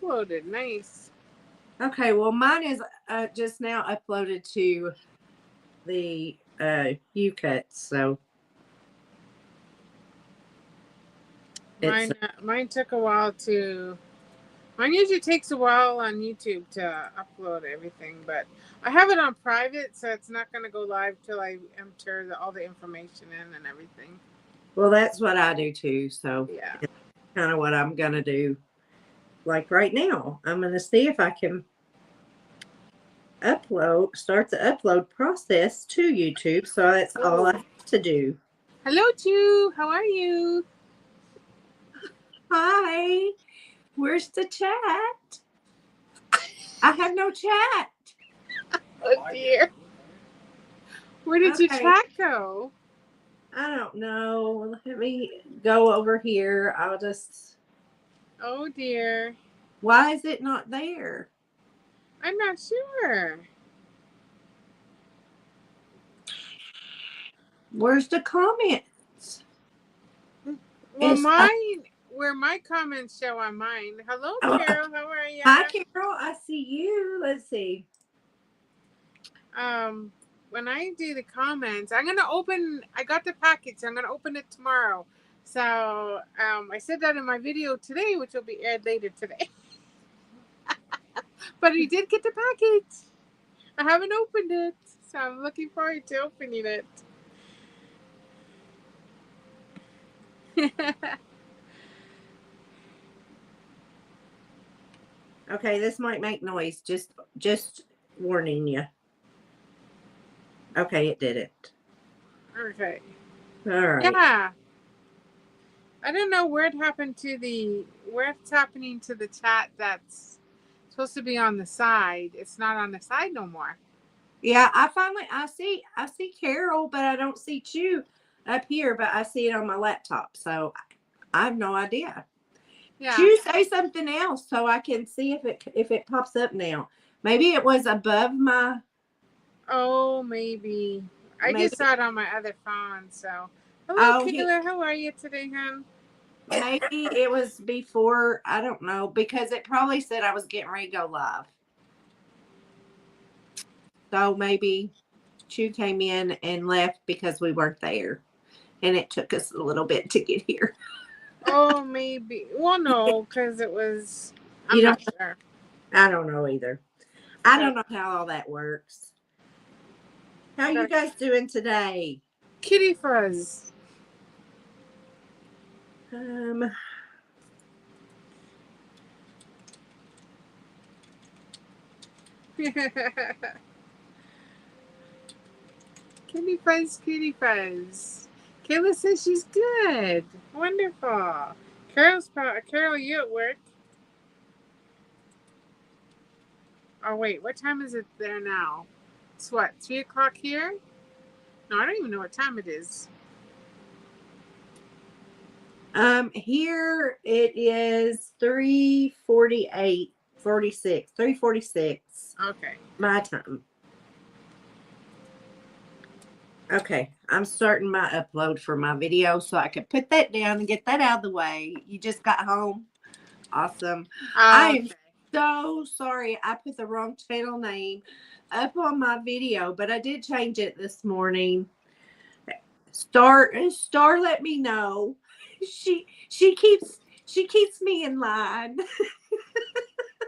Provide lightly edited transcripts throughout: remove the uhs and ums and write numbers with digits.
uploaded. Nice. Okay, well, mine is just now uploaded to the UCut, so it's Mine took a while to. Mine usually takes a while on YouTube to upload everything, but I have it on private, so it's not going to go live till I enter all the information in and everything. well, that's what I do too. So Yeah. it's kind of what I'm gonna do. Like right now, I'm gonna see if I can start the upload process to YouTube. So that's all I have to do. Hello, Ju. How are you? Hi, where's the chat? I have no chat. Oh dear. Where did your chat go? I don't know. Let me go over here. I'll just. Oh dear. Why is it not there? I'm not sure. Where's the comments? Well, where my comments show on mine. Hello, Carol. How are you? Hi, Carol. I see you. Let's see. When I do the comments, I got the package. I'm gonna open it tomorrow. So, I said that in my video today, which will be aired later today. But I did get the package. I haven't opened it, so I'm looking forward to opening it. Okay, this might make noise. Just warning you. Okay, it did it. Okay. All right. Yeah. I don't know where it's happening to the chat that's supposed to be on the side. It's not on the side no more. Yeah, I see Carol, but I don't see Chu up here, but I see it on my laptop. So I have no idea. Yeah. Chu, say something else so I can see if it pops up now. Maybe it was above my. Oh, maybe. I just saw it on my other phone. So, hello, Kayla. How are you today, hon? Maybe it was before. I don't know, because it probably said I was getting ready to go live. So maybe Chu came in and left because we weren't there, and it took us a little bit to get here. Oh, maybe. Well, no, because it was. I'm not sure. I don't know either. I don't know how all that works. How you guys doing today? Kitty fuzz. Kitty fuzz, kitty fuzz. Kayla says she's good. Wonderful. Carol, you at work? Oh wait, what time is it there now? It's what, 3 o'clock here? No, I don't even know what time it is. Here it is 3:48, 46, 3:46. Okay. My time. Okay, I'm starting my upload for my video so I can put that down and get that out of the way. You just got home. Awesome. I am so sorry. I put the wrong channel name up on my video, but I did change it this morning. Star let me know. She keeps me in line.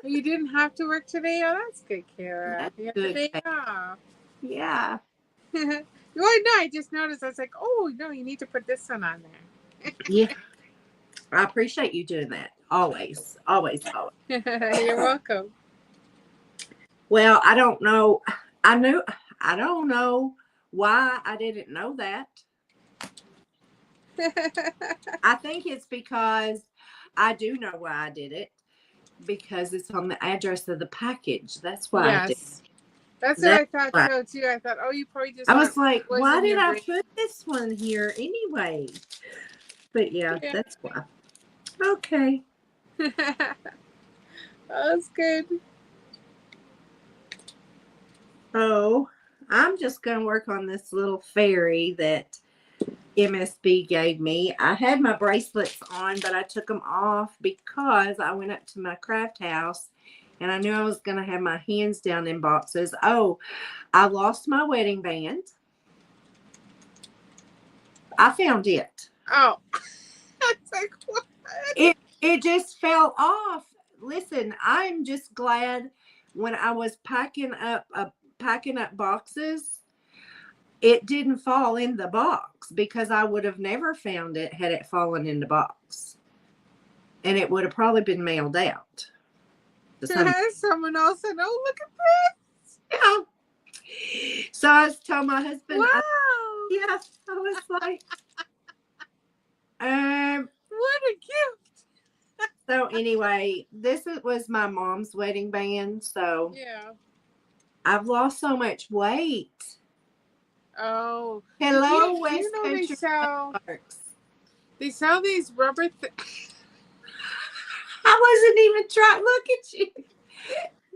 You didn't have to work today? Oh, that's good, Kara. You have the day off. Yeah. Well, no, I just noticed. I was like, oh, no, you need to put this one on there. Yeah. I appreciate you doing that. Always. Always. You're welcome. Well, I don't know. I don't know why I didn't know that. I think it's because I do know why I did it. Because it's on the address of the package. That's why I did it. That's what I thought so too. I thought, oh, you probably just. I was like, why did I put this one here anyway? But yeah, that's why. Okay. That's good. Oh, I'm just going to work on this little fairy that MSB gave me. I had my bracelets on, but I took them off because I went up to my craft house and I knew I was going to have my hands down in boxes. Oh, I lost my wedding band. I found it. Oh, that's like what? It just fell off. Listen, I'm just glad when I was packing up boxes, it didn't fall in the box because I would have never found it had it fallen in the box, and it would have probably been mailed out. Someone else said, "Oh, look at this." Yeah. So I told my husband, Wow. I was like, what a gift. So anyway, this was my mom's wedding band. So yeah, I've lost so much weight. Oh, Hello, West you know Country Parks. They sell these rubber. I wasn't even trying. Look at you.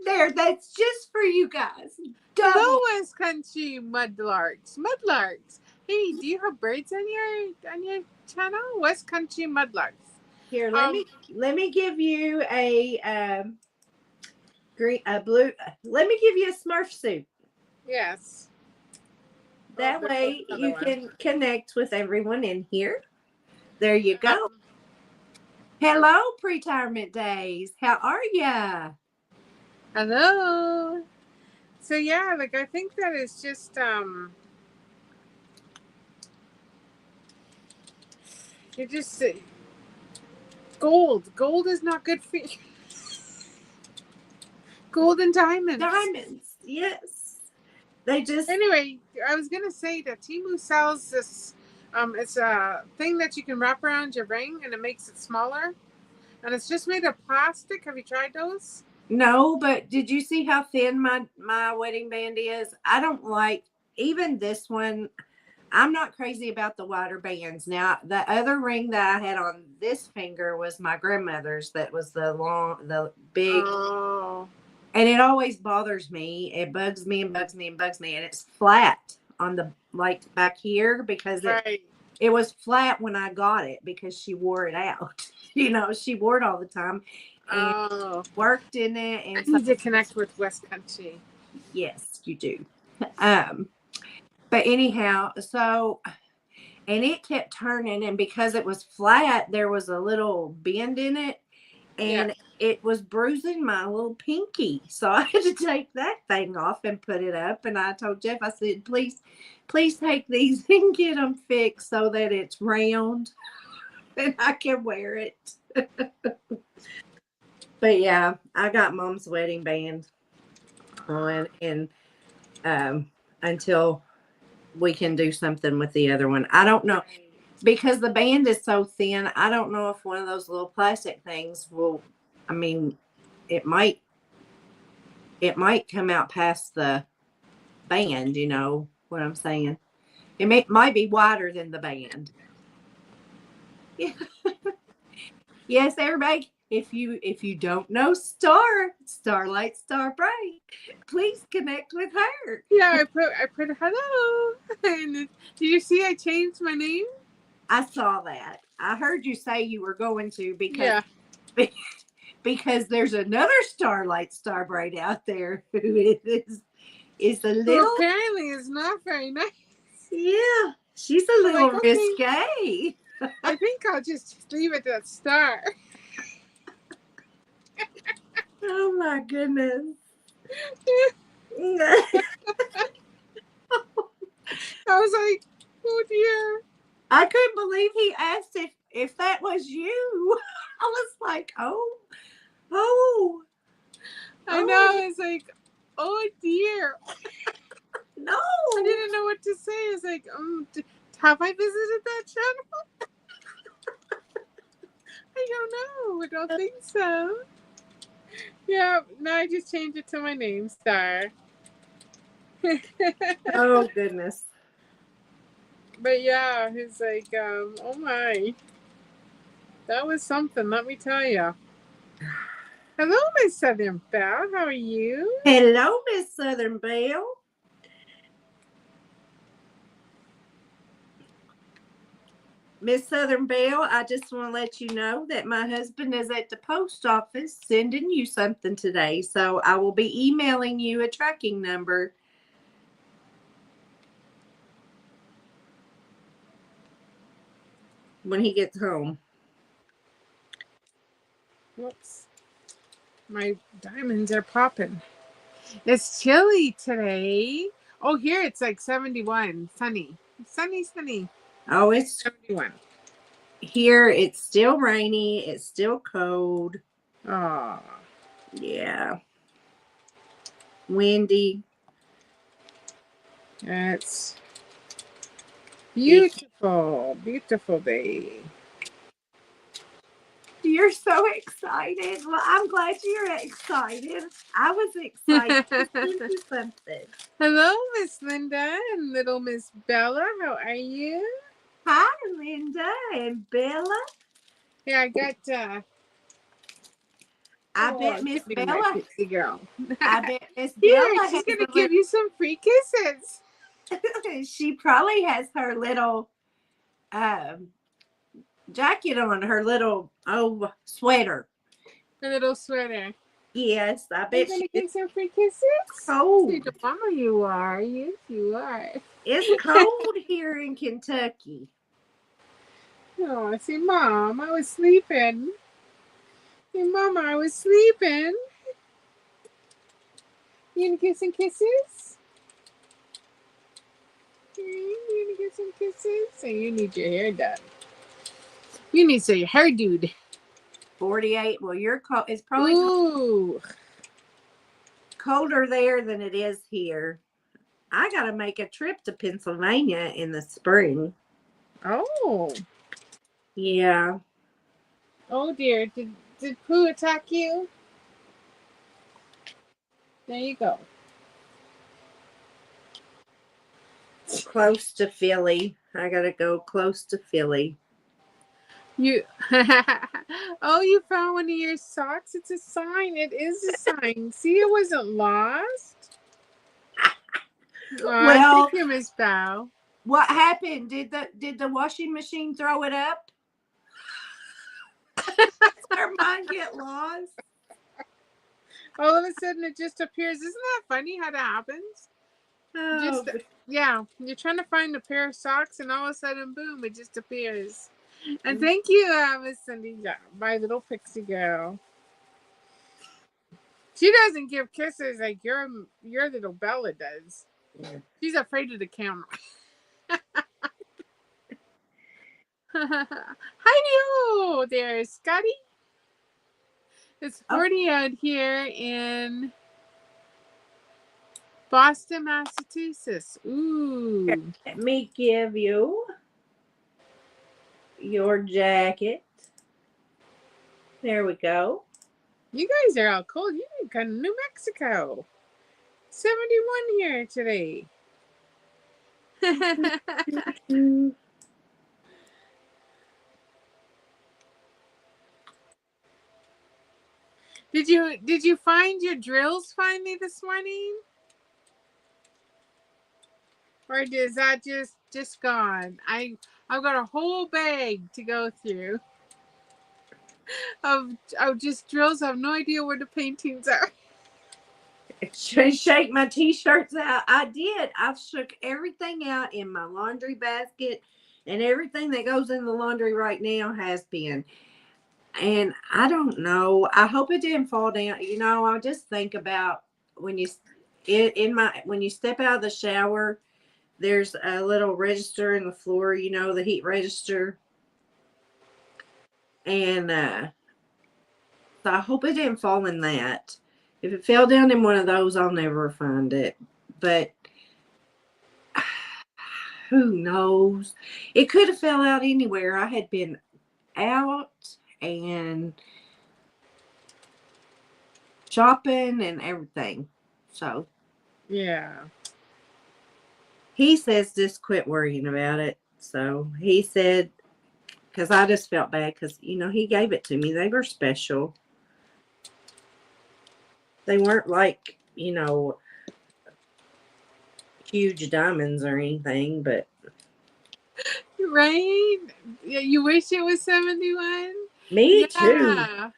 There, that's just for you guys. Hello, West Country Mudlarks. Mudlarks. Hey, do you have birds on your channel? West Country Mudlarks. Here, let me give you a blue. Let me give you a Smurf suit. Yes. That way you can connect with everyone in here. There you go. Hello, Pretirement Days. How are ya? Hello. So yeah, like I think that is just you're just gold. Gold is not good for you. Gold and diamonds. Diamonds, yes. They just anyway. I was gonna say that Temu sells this. It's a thing that you can wrap around your ring, and it makes it smaller. And it's just made of plastic. Have you tried those? No, but did you see how thin my wedding band is? I don't like even this one. I'm not crazy about the wider bands. Now, the other ring that I had on this finger was my grandmother's. That was the big. Oh. And it always bothers me. It bugs me and bugs me and bugs me. And it's flat on the, like, back here because it was flat when I got it because she wore it out. You know, she wore it all the time and worked in it. And I need to connect with West Country. Yes, you do. But anyhow, so, and it kept turning, and because it was flat, there was a little bend in it, and it was bruising my little pinky. So I had to take that thing off and put it up. And I told Jeff, I said, please take these and get them fixed so that it's round and I can wear it. But yeah, I got Mom's wedding band on, and until we can do something with the other one. I don't know, because the band is so thin. I don't know if one of those little plastic things will, I mean, it might come out past the band, you know what I'm saying? It might be wider than the band. Yeah. Yes, everybody. If you don't know Starlight Starbright, please connect with her. Yeah, I put hello. And did you see I changed my name? I saw that. I heard you say you were going to because there's another Starlight Starbright out there who is a little, who apparently is not very nice. Yeah, she's a little risque. I think I'll just leave it at Star. Oh my goodness. I was like, oh dear. I couldn't believe he asked if that was you. I was like, oh. I know. It's like, oh dear. No. I didn't know what to say. It's like, have I visited that channel? I don't know. I don't think so. Yeah, no, I just changed it to my name, Star. Oh, goodness. But yeah, he's like, oh my. That was something, let me tell you. Hello, Miss Southern Belle. How are you? Hello, Miss Southern Belle. Miss Southern Belle, I just want to let you know that my husband is at the post office sending you something today. So I will be emailing you a tracking number. When he gets home. Whoops. My diamonds are popping. It's chilly today. Oh, here it's like 71. Sunny. Sunny. Oh, it's 71. here. It's still rainy. It's still cold. Oh. Yeah. Windy. It's beautiful. Beautiful day. You're so excited. Well, I'm glad you're excited. I was excited to send you something. Hello, Miss Linda and little Miss Bella. How are you? Hi, Linda and Bella. Yeah, I got. I bet Miss Bella. Pixie girl. I bet Miss Here, Bella she's has gonna give you some free kisses. She probably has her little jacket on, her little sweater. Her little sweater. Yes, I bet You're gonna she give some free kisses. cold. See the mama you are. Yes, you are. It's cold here in Kentucky. Oh, see, Mom, I was sleeping. See, Mama, I was sleeping. You gonna give some kisses? You gonna give some kisses? So you need your hair done. You need your hair dude. 48. Well, it's probably colder there than it is here. I got to make a trip to Pennsylvania in the spring. Oh. Yeah. Oh dear. Did Pooh attack you? There you go. Close to Philly. I got to go close to Philly. You Oh, you found one of your socks? It's a sign. It is a sign. See, it wasn't lost. Well, thank you, Miss Bow. What happened? Did the washing machine throw it up? Or mine get lost? All of a sudden it just appears. Isn't that funny how that happens? Oh, yeah, you're trying to find a pair of socks and all of a sudden, boom, it just appears. And thank you, Miss Cindy, my little pixie girl. She doesn't give kisses like your little Bella does. Yeah. She's afraid of the camera. Hi there, Scotty. It's 40 out here in Boston, Massachusetts. Ooh. Let me give you your jacket. There we go. You guys are all cold. You can come to New Mexico. 71 here today. Did you find your drills finally this morning? Or is that just gone? I've got a whole bag to go through of just drills. I have no idea where the paintings are. Shake my t-shirts out. I did. I've shook everything out in my laundry basket, and everything that goes in the laundry right now has been. And I don't know. I hope it didn't fall down. You know, I just think about when you when you step out of the shower, there's a little register in the floor, you know, the heat register. And so I hope it didn't fall in that. If it fell down in one of those, I'll never find it. But who knows? It could have fell out anywhere. I had been out and shopping and everything. So yeah. He says just quit worrying about it. So he said, because I just felt bad because, you know, he gave it to me. They were special. They weren't like, you know, huge diamonds or anything, but Right? Yeah, you wish it was 71? Me too. Yeah.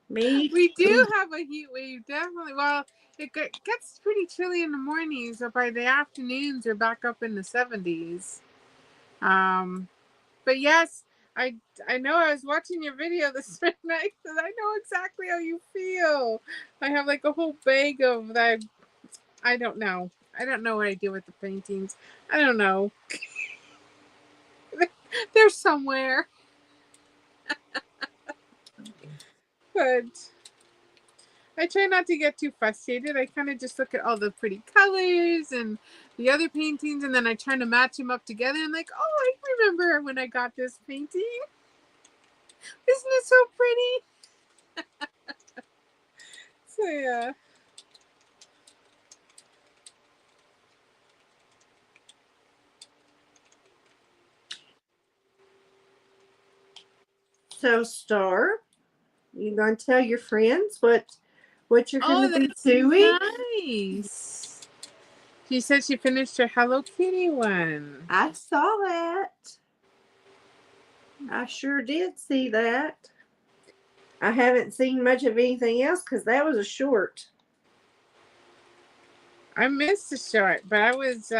Me We too. do have a heat wave, definitely. Well, it gets pretty chilly in the mornings, so by the afternoons, we're back up in the 70s. Um, but yes, I I know I was watching your video this night because I know exactly how you feel. I have like a whole bag of that. I don't know. I don't know what I do with the paintings. I don't know. They're somewhere, but I try not to get too frustrated. I kind of just look at all the pretty colors and the other paintings, and then I try to match them up together. And like, oh, I remember when I got this painting. Isn't it so pretty? So yeah. So, Star, you gonna tell your friends what you're Oh, gonna be that's doing? nice. She said she finished her Hello Kitty one. I saw that. I sure did see that. I haven't seen much of anything else because that was a short. I missed the short, but I was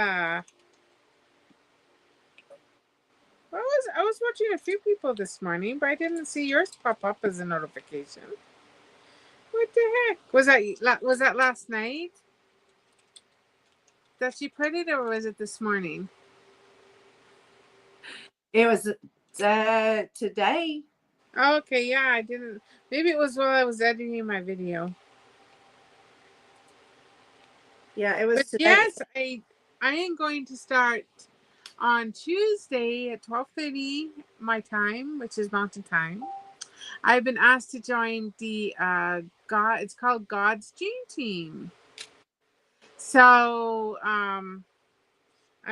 watching a few people this morning, but I didn't see yours pop up as a notification. What the heck? Was that last night that she put it, or was it this morning? It was today. Oh, okay, yeah, I didn't. Maybe it was while I was editing my video. Yeah, it But was today. yes, I am going to start on Tuesday at 12:30 my time, which is Mountain Time. I've been asked to join the God. It's called God's Dream Team. So I'm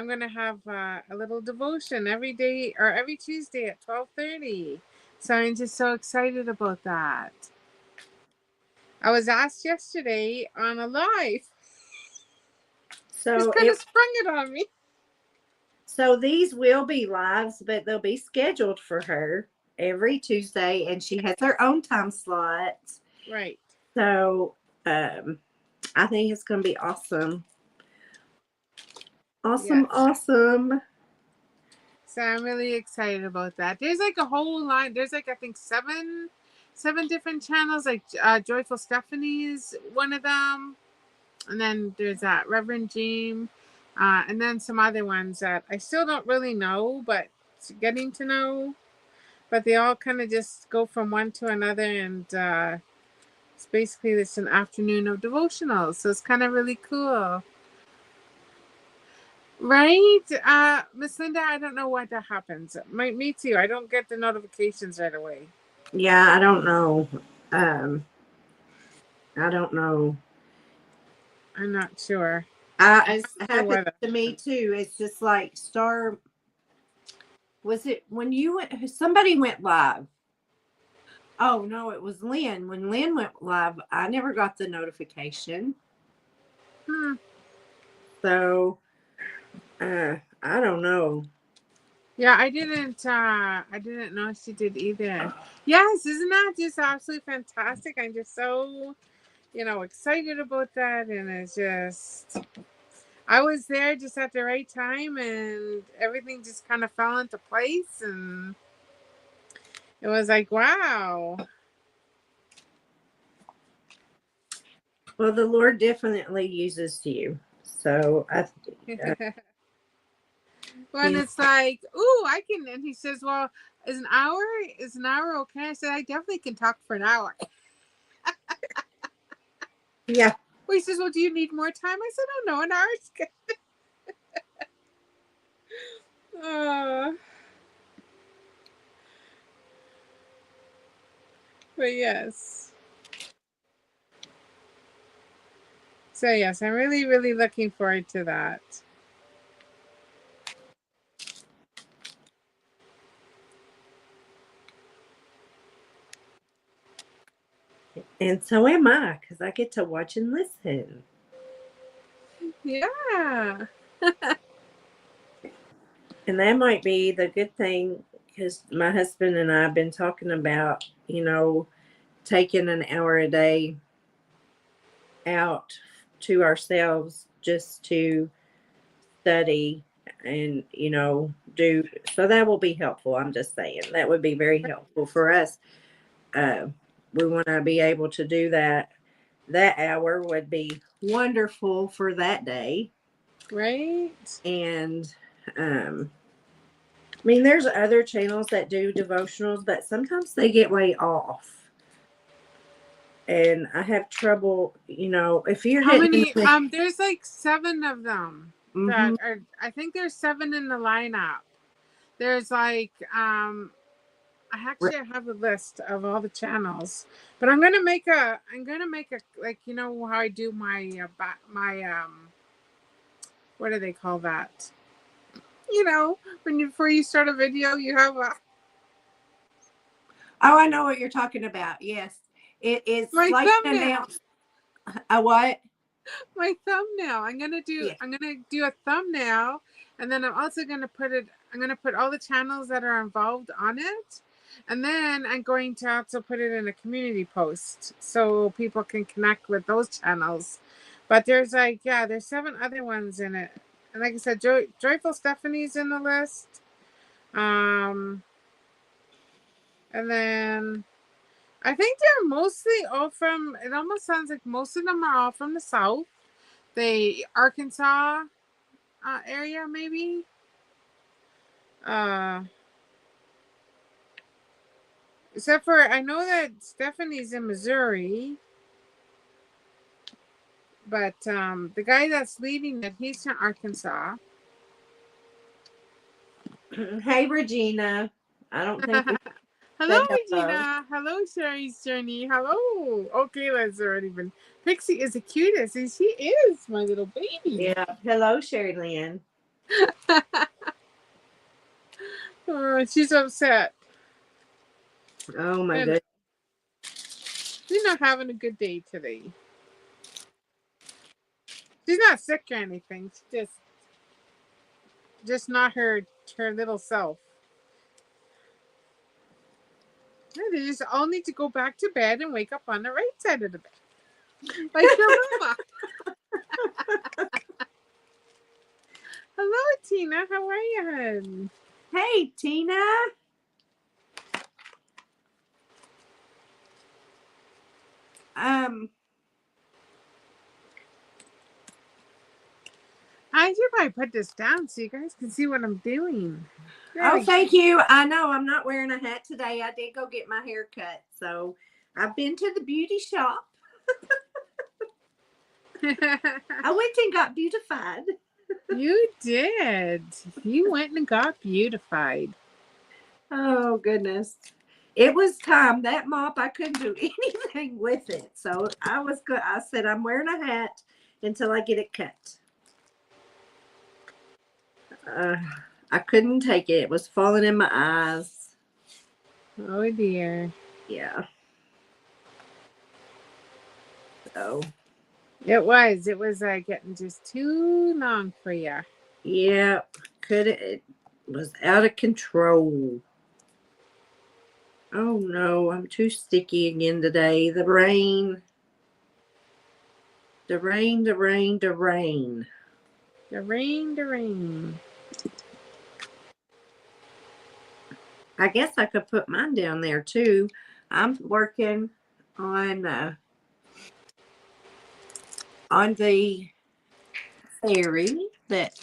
gonna have a little devotion every day or every Tuesday at 12:30. So I'm just so excited about that. I was asked yesterday on a live. Just So kind of sprung it on me. so these will be lives, but they'll be scheduled for her every Tuesday, and she has her own time slots. Right. So um, I think it's going to be awesome. Awesome, Yes. awesome. So I'm really excited about that. There's like a whole line. There's like I think seven different channels. Like Joyful Stephanie's one of them, and then there's that Reverend Jim, and then some other ones that I still don't really know, but getting to know. But they all kind of just go from one to another, and it's basically this an afternoon of devotionals. So it's kind of really cool. Right? Miss Linda, I don't know why that happens. Me too. I don't get the notifications right away. Yeah, I don't know. Um, I don't know. I'm not sure. It's I'm not sure happened why that to me happens. too. It's just like Star. Was it when you went? Somebody went live. Oh no, it was Lynn. When Lynn went live, I never got the notification. Hmm. So I don't know. Yeah, I didn't know she did either. Yes, isn't that just absolutely fantastic? I'm just so, excited about that, and it's just I was there just at the right time and everything just kind of fell into place and it was like, wow. Well, the Lord definitely uses you. So When yeah, it's like, ooh, I can, and he says, well, is an hour okay? I said, I definitely can talk for an hour. yeah. Well, he says, well, do you need more time? I said, oh no, an hour's good. Uh, but yes. So yes, I'm really, really looking forward to that. And so am I, because I get to watch and listen. Yeah. And that might be the good thing, because my husband and I have been talking about, taking an hour a day out to ourselves just to study and, do. So that will be helpful. I'm just saying that would be very helpful for us. Uh, we want to be able to do that. That hour would be wonderful for that day. Right. And, I mean, there's other channels that do devotionals, but sometimes they get way off. And I have trouble, if you're How hitting many? There's like 7 of them that mm-hmm. are. I think there's 7 in the lineup. There's like I actually have a list of all the channels, but I'm gonna make a. Like how I do my what do they call that? When before you start a video, you have a Oh, I know what you're talking about. Yes. It's my like an thumbnail. announce. A what? My thumbnail. Yeah. I'm gonna do a thumbnail, and then I'm also gonna put it. I'm gonna put all the channels that are involved on it, and then I'm going to also put it in a community post so people can connect with those channels. But there's there's 7 other ones in it, and like I said, Joyful Stephanie's in the list. Um, and then I think they're mostly all from. It almost sounds like most of them are all from the South. The Arkansas area, maybe. Uh, except for I know that Stephanie's in Missouri, but the guy that's leading it, he's from Arkansas. Hey, Regina. I don't think we Hello, said hello. Regina. Hello, Sherry's Journey. Hello. Okay, let's already been. Pixie is the cutest, and she is my little baby. Yeah. Hello, Sherry Lynn. Oh, she's upset. Oh, my And goodness. she's not having a good day today. She's not sick or anything. She just not her little self. Yeah, they just all need to go back to bed and wake up on the right side of the bed, like your mama. Hello, Tina. How are you, hun? Hey, Tina. I should probably put this down so you guys can see what I'm doing. Oh, thank you. I know I'm not wearing a hat today. I did go get my hair cut. So I've been to the beauty shop. I went and got beautified. You did. You went and got beautified. Oh, goodness. It was time. That mop, I couldn't do anything with it. So I was good. I said, I'm wearing a hat until I get it cut. I couldn't take it. It was falling in my eyes. Oh, dear. Yeah. So. It was. It was getting just too long for you. Yeah. It was out of control. Oh no, I'm too sticky again today. The rain. The rain, the rain, the rain. The rain, the rain. I guess I could put mine down there too. I'm working on the fairy that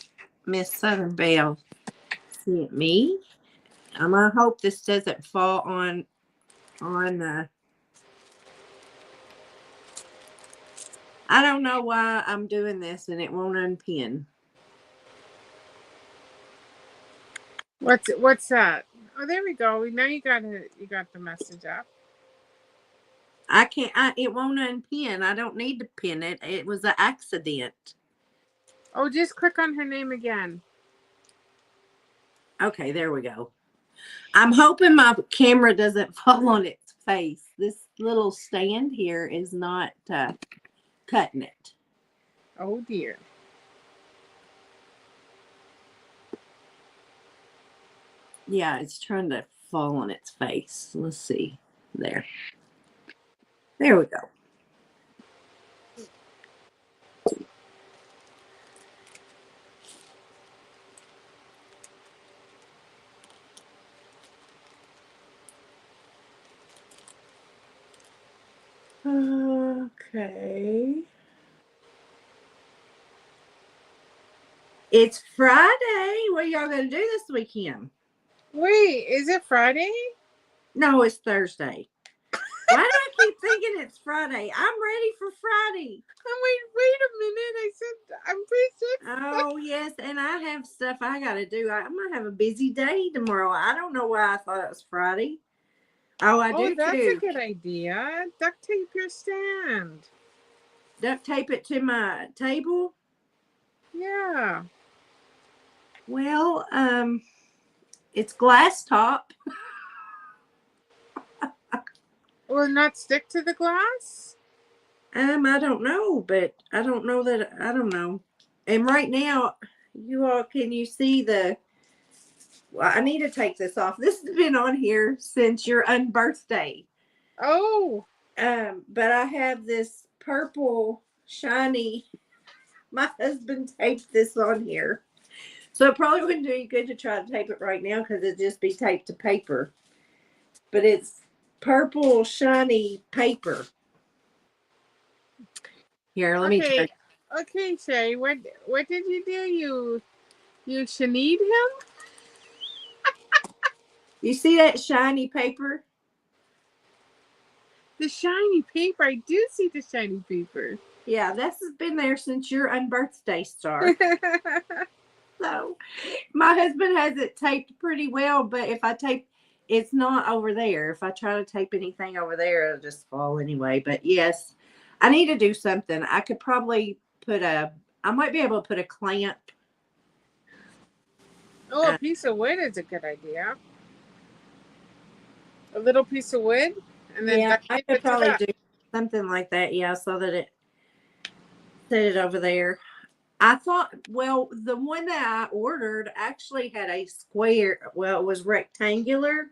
Miss Southern Belle sent me. I'm gonna hope this doesn't fall on. I don't know why I'm doing this and it won't unpin. What's that? Oh, there we go. Now you got it. You got the message up. I can't. It won't unpin. I don't need to pin it. It was an accident. Oh, just click on her name again. Okay, there we go. I'm hoping my camera doesn't fall on its face. This little stand here is not cutting it. Oh dear. Yeah, it's trying to fall on its face. Let's see. There. There we go. Okay. It's Friday. What are y'all going to do this weekend? Wait, is it Friday? No, it's Thursday. Why do I keep thinking it's Friday? I'm ready for Friday. Wait a minute. I said I'm pretty sure. Oh, yes. And I have stuff I got to do. I'm going to have a busy day tomorrow. I don't know why I thought it was Friday. Oh, I do That's too. a good idea. Duct tape your stand. Duct tape it to my table. Yeah. Well, it's glass top. Will it not stick to the glass? I don't know, but I don't know. And right now, you all, can you see the, well, I need to take this off. This has been on here since your unbirthday. Oh. But I have this purple shiny, my husband taped this on here. So it probably wouldn't do you good to try to tape it right now because it'd just be taped to paper. But it's purple shiny paper. Here, let me try. Okay, Shay. What did you do? You shanied him? You see that shiny paper? The shiny paper. I do see the shiny paper. Yeah, this has been there since your unbirthday, Star. So my husband has it taped pretty well, but if I tape, it's not over there. If I try to tape anything over there, it'll just fall anyway. But yes, I need to do something. I could probably I might be able to put a clamp. Oh, a piece of wood is a good idea. A little piece of wood, and then Yeah, duct I tape could it to probably that. do something like that. Yeah, so that it set it over there. I thought, well, the one that I ordered actually had a square. Well, it was rectangular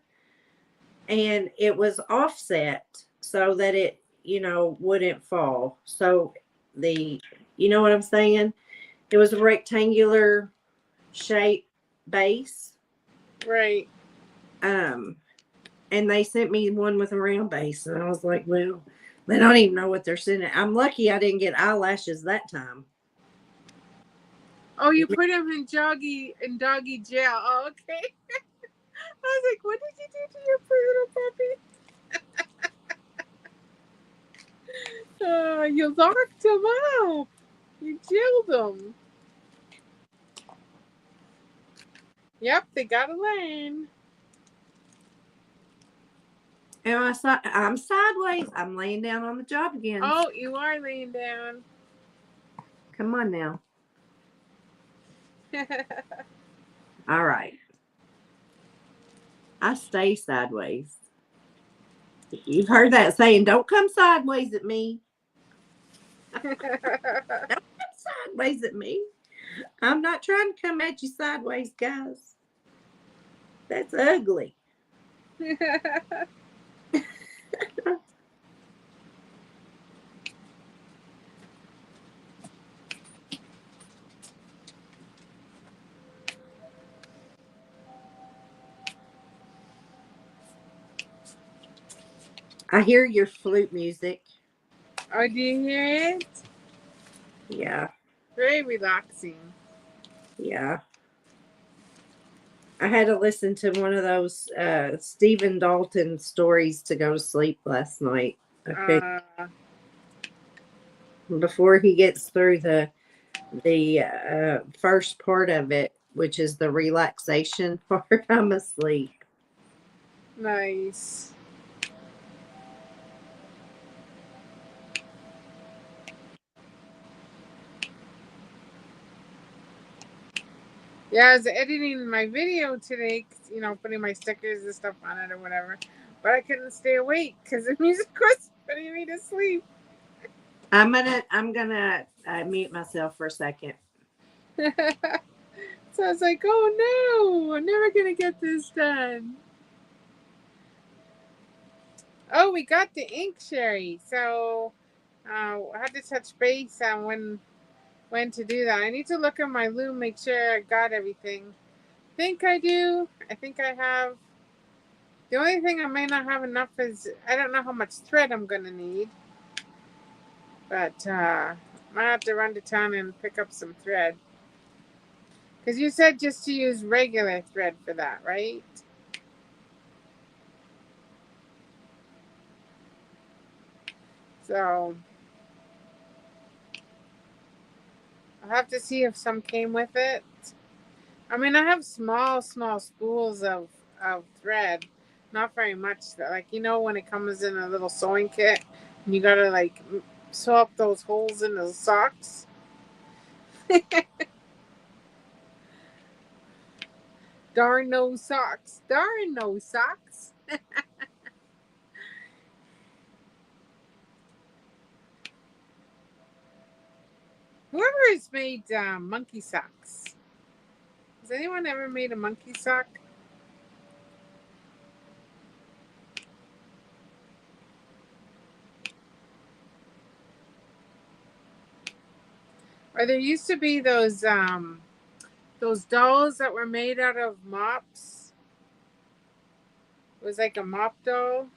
and it was offset so that it, wouldn't fall. So you know what I'm saying? It was a rectangular shape base. Right. And they sent me one with a round base. And I was like, well, they don't even know what they're sending. I'm lucky I didn't get eyelashes that time. Oh, you put him in doggy jail. Oh, okay. I was like, what did you do to your poor little puppy? You locked him up. You jailed him. Yep, they gotta learn. And I'm sideways. I'm laying down on the job again. Oh, you are laying down. Come on now. All right. I stay sideways. You've heard that saying, don't come sideways at me. Don't come sideways at me. I'm not trying to come at you sideways, guys. That's ugly. I hear your flute music. Oh, do you hear it? Yeah. Very relaxing. Yeah. I had to listen to one of those Stephen Dalton stories to go to sleep last night. Okay. Before he gets through the first part of it, which is the relaxation part, I'm asleep. Nice. Yeah, I was editing my video today, putting my stickers and stuff on it or whatever. But I couldn't stay awake because the music was putting me to sleep. I'm gonna mute myself for a second. So I was like, oh no, I'm never going to get this done. Oh, we got the ink, Sherry. So I had to touch base on when to do that. I need to look at my loom, make sure I got everything. Think I do. I think I have. The only thing I may not have enough is I don't know how much thread I'm going to need. But I might have to run to town and pick up some thread. Because you said just to use regular thread for that, right? So I'll have to see if some came with it. I mean, I have small spools of thread. Not very much. Like, you know, when it comes in a little sewing kit, and you gotta like sew up those holes in the socks. Darn no socks. Darn no socks. Whoever has made monkey socks. Has anyone ever made a monkey sock? Or there used to be those dolls that were made out of mops. It was like a mop doll.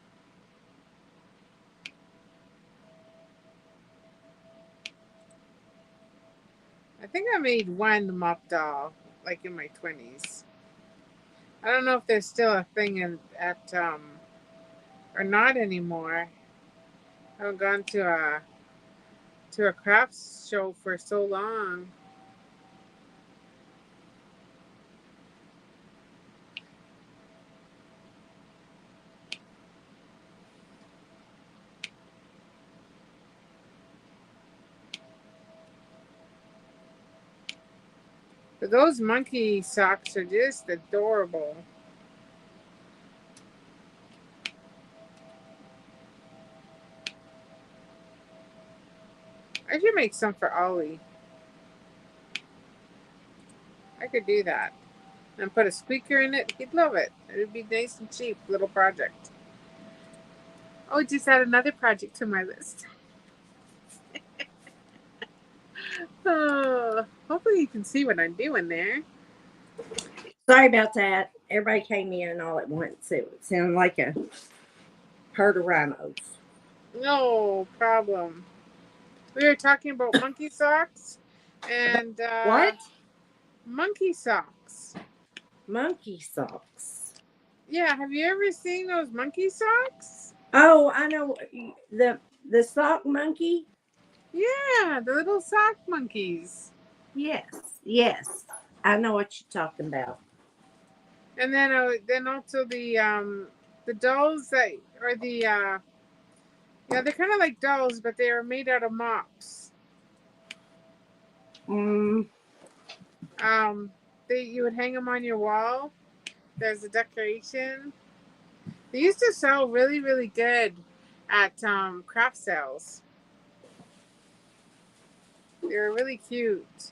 I think I made one mop doll, like in my 20s. I don't know if there's still a thing or not anymore. I haven't gone to a crafts show for so long. But those monkey socks are just adorable. I should make some for Ollie. I could do that. And put a squeaker in it. He'd love it. It would be nice and cheap little project. Oh, just add another project to my list. Oh, hopefully you can see what I'm doing there. Sorry about that. Everybody came in all at once. It sounded like a herd of rhinos. No problem. We were talking about monkey socks and what? Monkey socks. Monkey socks. Yeah, have you ever seen those monkey socks? Oh, I know the sock monkey. Yeah, the little sock monkeys. Yes, I know what you're talking about. And then also the dolls that are yeah, they're kind of like dolls, but they are made out of mops. You would hang them on your wall. There's a decoration. They used to sell really, really good at craft sales. They were really cute.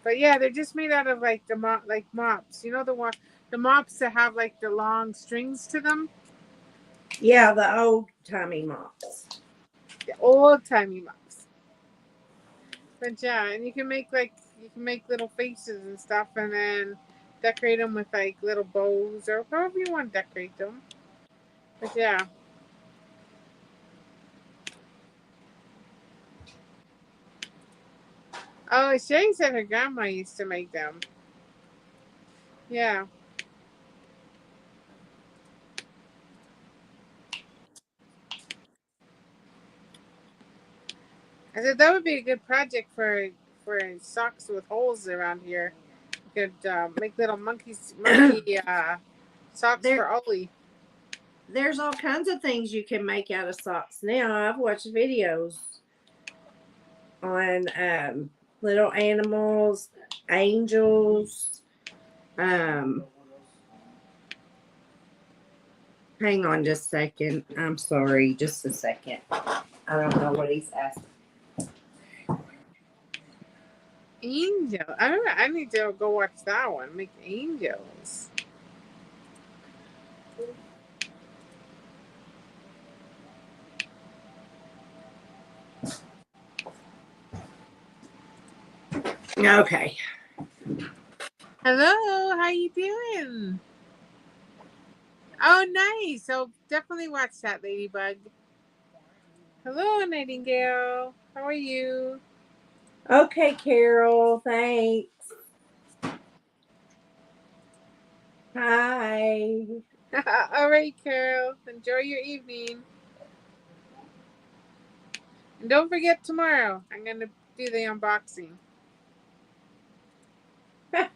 But yeah, they're just made out of like like mops. You know the mops that have like the long strings to them. Yeah, the old timey mops. The old timey mops. But yeah, and you can make little faces and stuff, and then decorate them with like little bows or however you want to decorate them. But yeah. Oh, Sherry said her grandma used to make them. Yeah. I said that would be a good project for socks with holes around here. You could make little monkey socks for Ollie. There's all kinds of things you can make out of socks now. I've watched videos on little animals, angels. Hang on just a second. I'm sorry, just a second. I don't know what he's asking. Angel. I don't know. I need to go watch that one. Make angels. Okay. Hello, how you doing? Oh, nice. So definitely watch that, Ladybug. Hello, Nightingale. How are you? Okay, Carol. Thanks. Hi. All right, Carol. Enjoy your evening. And don't forget tomorrow. I'm going to do the unboxing.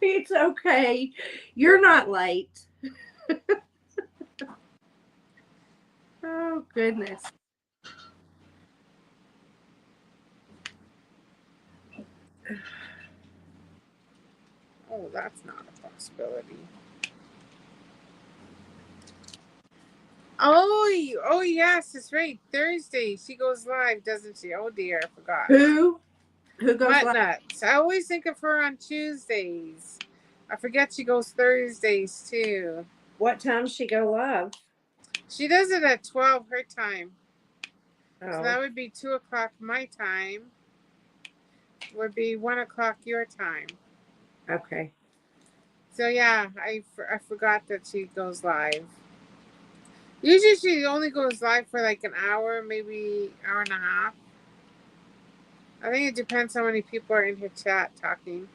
It's okay. You're not late. Oh, goodness. Oh, that's not a possibility. Oh, yes, it's right. Thursday. She goes live, doesn't she? Oh, dear. I forgot. Who? Who goes Mutt live? Nuts. I always think of her on Tuesdays. I forget she goes Thursdays, too. What time she go live? She does it at 12 her time. Oh. So that would be 2 o'clock my time. Would be 1 o'clock your time. Okay. So yeah, I forgot that she goes live. Usually she only goes live for like an hour, maybe hour and a half. I think it depends how many people are in her chat talking.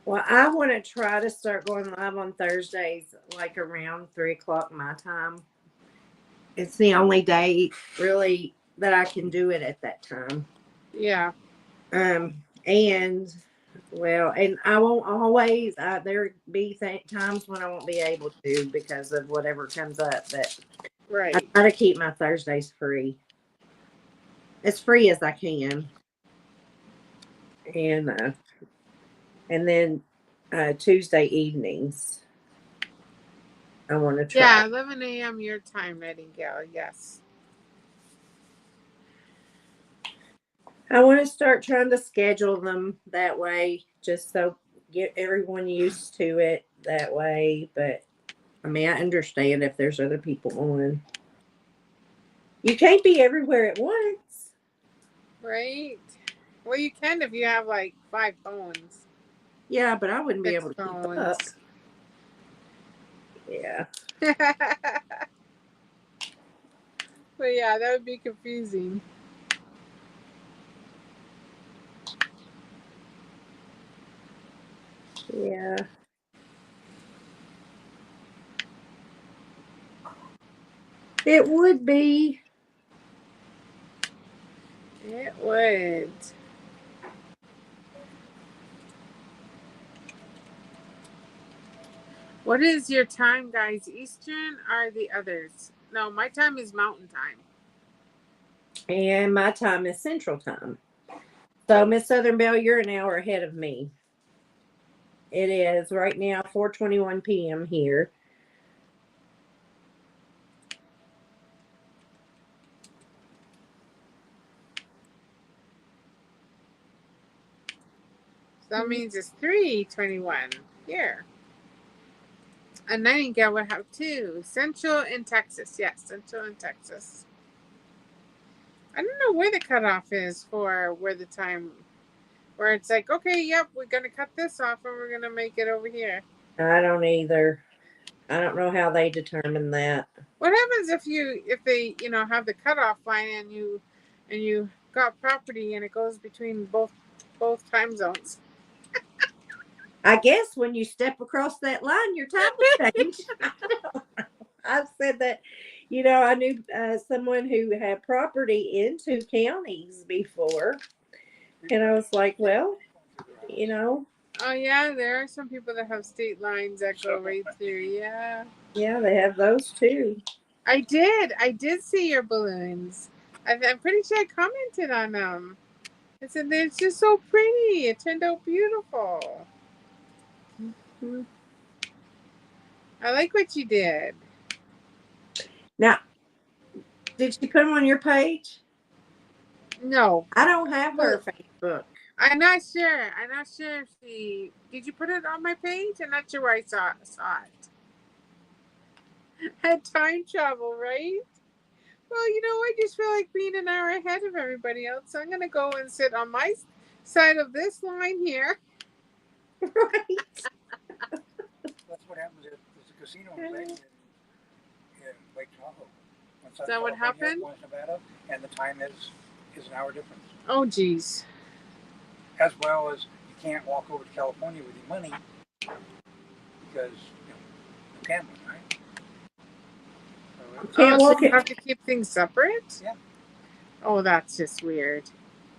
Well, I want to try to start going live on Thursdays, like around 3 o'clock my time. It's the only day really that I can do it at that time. Yeah. And well, and I won't always. There be times when I won't be able to because of whatever comes up. But Right. I try to keep my Thursdays free, as free as I can. And then Tuesday evenings, I want to try. Yeah, 11 a.m. your time, Nightingale. Yes. I want to start trying to schedule them that way, just so get everyone used to it that way. But I mean, I understand if there's other people on. You can't be everywhere at once. Right? Well, you can if you have like 5 phones. Yeah, but I wouldn't be 6 able to keep up. phones. Yeah. But yeah, that would be confusing. Yeah. It would be. It would. What is your time, guys? Eastern or the others? No, my time is Mountain Time. And my time is Central Time. So, Miss Southern Belle, you're an hour ahead of me. It is right now 4:21 p.m. here. So that means it's 3:21 here. A Nightingale would have 2. Central in Texas. Yes, Central in Texas. I don't know where the cutoff is for where the time, where it's like, okay, yep, we're going to cut this off and we're going to make it over here. I don't either. I don't know how they determine that. What happens if they have the cutoff line and you got property and it goes between both time zones? I guess when you step across that line, your time will change. I've said that. I knew someone who had property in 2 counties before. And I was like, well, Oh yeah, there are some people that have state lines that go right through. Yeah. Yeah, they have those too. I did see your balloons. I'm pretty sure I commented on them. I said it's just so pretty. It turned out beautiful. Mm-hmm. I like what you did. Now, did you put them on your page? No, I don't have her Facebook. I'm not sure. I'm not sure if she did. You put it on my page? I'm not sure where I saw it. Had time travel, right? Well, I just feel like being an hour ahead of everybody else. So I'm gonna go and sit on my side of this line here. Right. That's what happens at there's a casino in Lake Tahoe. One's Is Southern that what California, happened? one's Nevada, and the time is an hour difference. Oh, geez. As well as you can't walk over to California with your money because no gambling, right? So Can't Oh, so walk you it. have to keep things separate? yeah, Oh, that's just weird.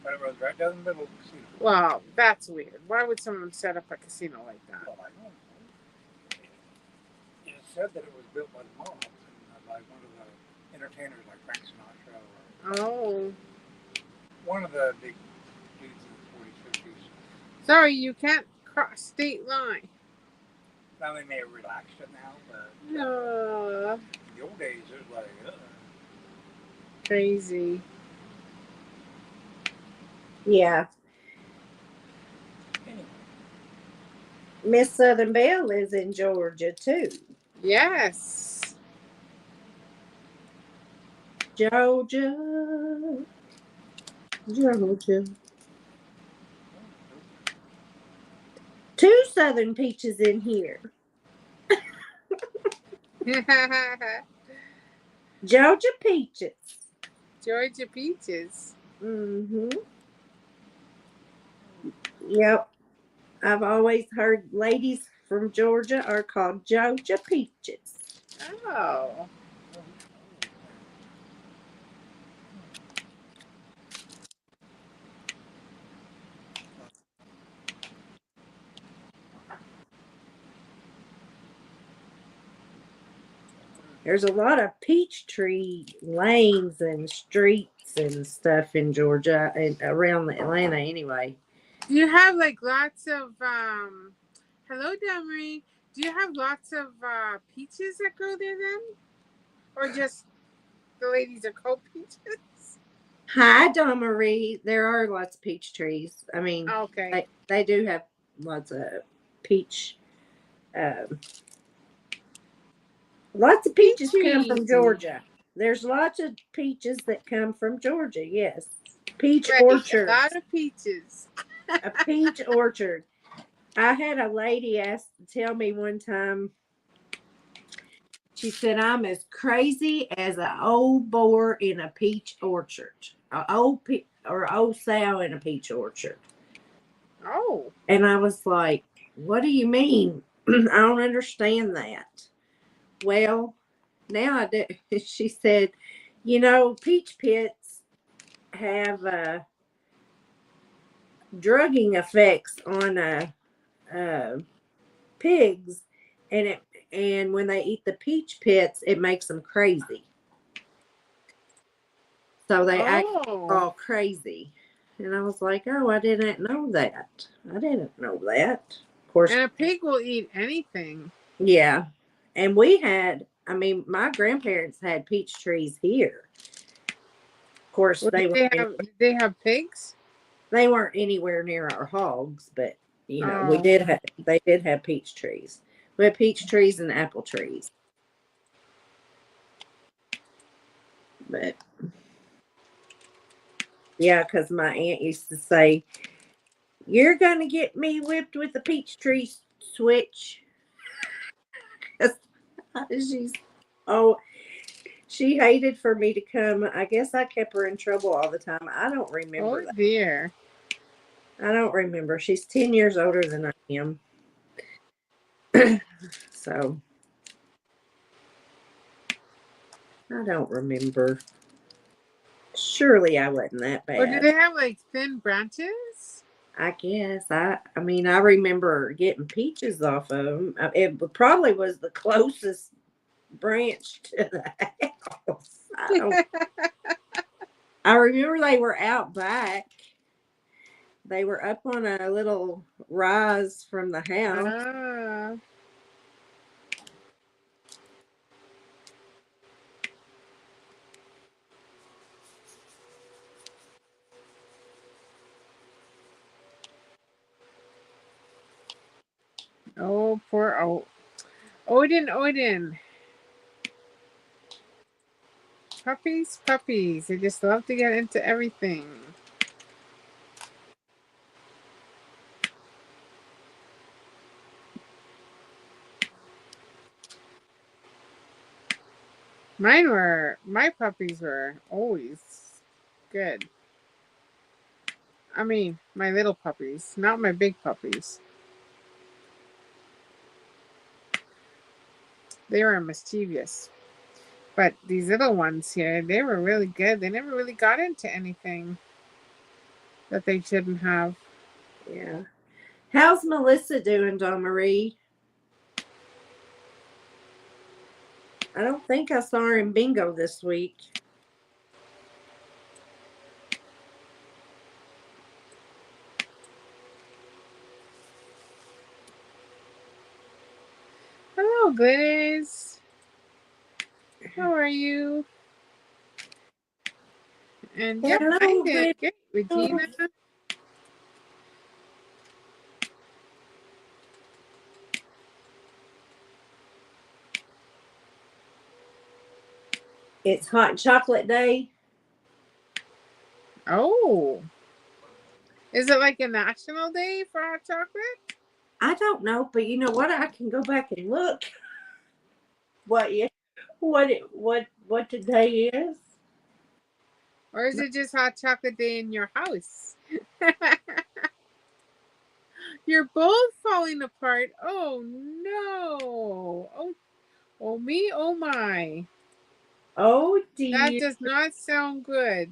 but it runs right down the middle of the casino. Well, that's weird. Why would someone set up a casino like that? Well, I don't know. It said that it was built by the mob and by one of the entertainers like Frank Sinatra or Oh. one of the big dudes in the 40s, 50s. Sorry, you can't cross state line. Now they may have relaxed it now, but No. in the old days it was like, Crazy. Yeah. anyway. Miss Southern Belle lives in Georgia too. Yes. Georgia. Georgia. Two Southern peaches in here. Georgia peaches. Georgia peaches. Mm-hmm. Yep. I've always heard ladies from Georgia are called Georgia peaches. Oh. There's a lot of peach tree lanes and streets and stuff in Georgia and around Atlanta anyway. Do you have like lots of hello Demery? Do you have lots of peaches that grow there then? Or just the ladies are called peaches? Hi, Donna Marie. There are lots of peach trees. I mean, Okay. they do have lots of peach. Um, Lots of peaches come from Peachy. Georgia. There's lots of peaches that come from Georgia. Yes, peach Right. A lot orchards. of peaches. A peach orchard. I had a lady ask tell me one time. She said, "I'm as crazy as an old boar in a peach orchard, an old sow in a peach orchard." Oh. And I was like, "What do you mean? I don't understand that." Well, now I do. She said, peach pits have drugging effects on pigs, and when they eat the peach pits, it makes them crazy. So they act Oh. all crazy. And I was like, "Oh, I didn't know that. I didn't know that." Of course, And a pig will eat anything. yeah. And my grandparents had peach trees here. Of course, Well, did they have pigs? they weren't anywhere near our hogs, but we Oh. did have they did have peach trees. We had peach trees and apple trees. But yeah, because my aunt used to say, "You're gonna get me whipped with a peach tree switch." She's oh, she hated for me to come. I guess I kept her in trouble all the time. I don't remember Oh that. dear. I don't remember. She's 10 years older than I am. So I don't remember. Surely I wasn't that Or do bad. they have like thin branches? I guess I remember getting peaches off of them. It probably was the closest branch to the house. I remember they were out back. They were up on a little rise from the house. Ah. Oh, poor Odin. Puppies. They just love to get into everything. My puppies were always good. I mean, my little puppies, not my big puppies. They were mischievous. But these little ones here, they were really good. They never really got into anything that they shouldn't have. Yeah. How's Melissa doing, Dawn Marie? I don't think I saw her in bingo this week. Hello, Glynis. How are you? And yep, I Hello, did baby. great, Regina. It's hot chocolate day. Oh, is it like a national day for hot chocolate? I don't know, but you know what? I can go back and look what today is. Or is it just hot chocolate day in your house? You're both falling apart. Oh no. Oh me, oh my. Oh That dear. does not sound good.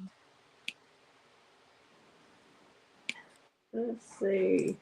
Let's see.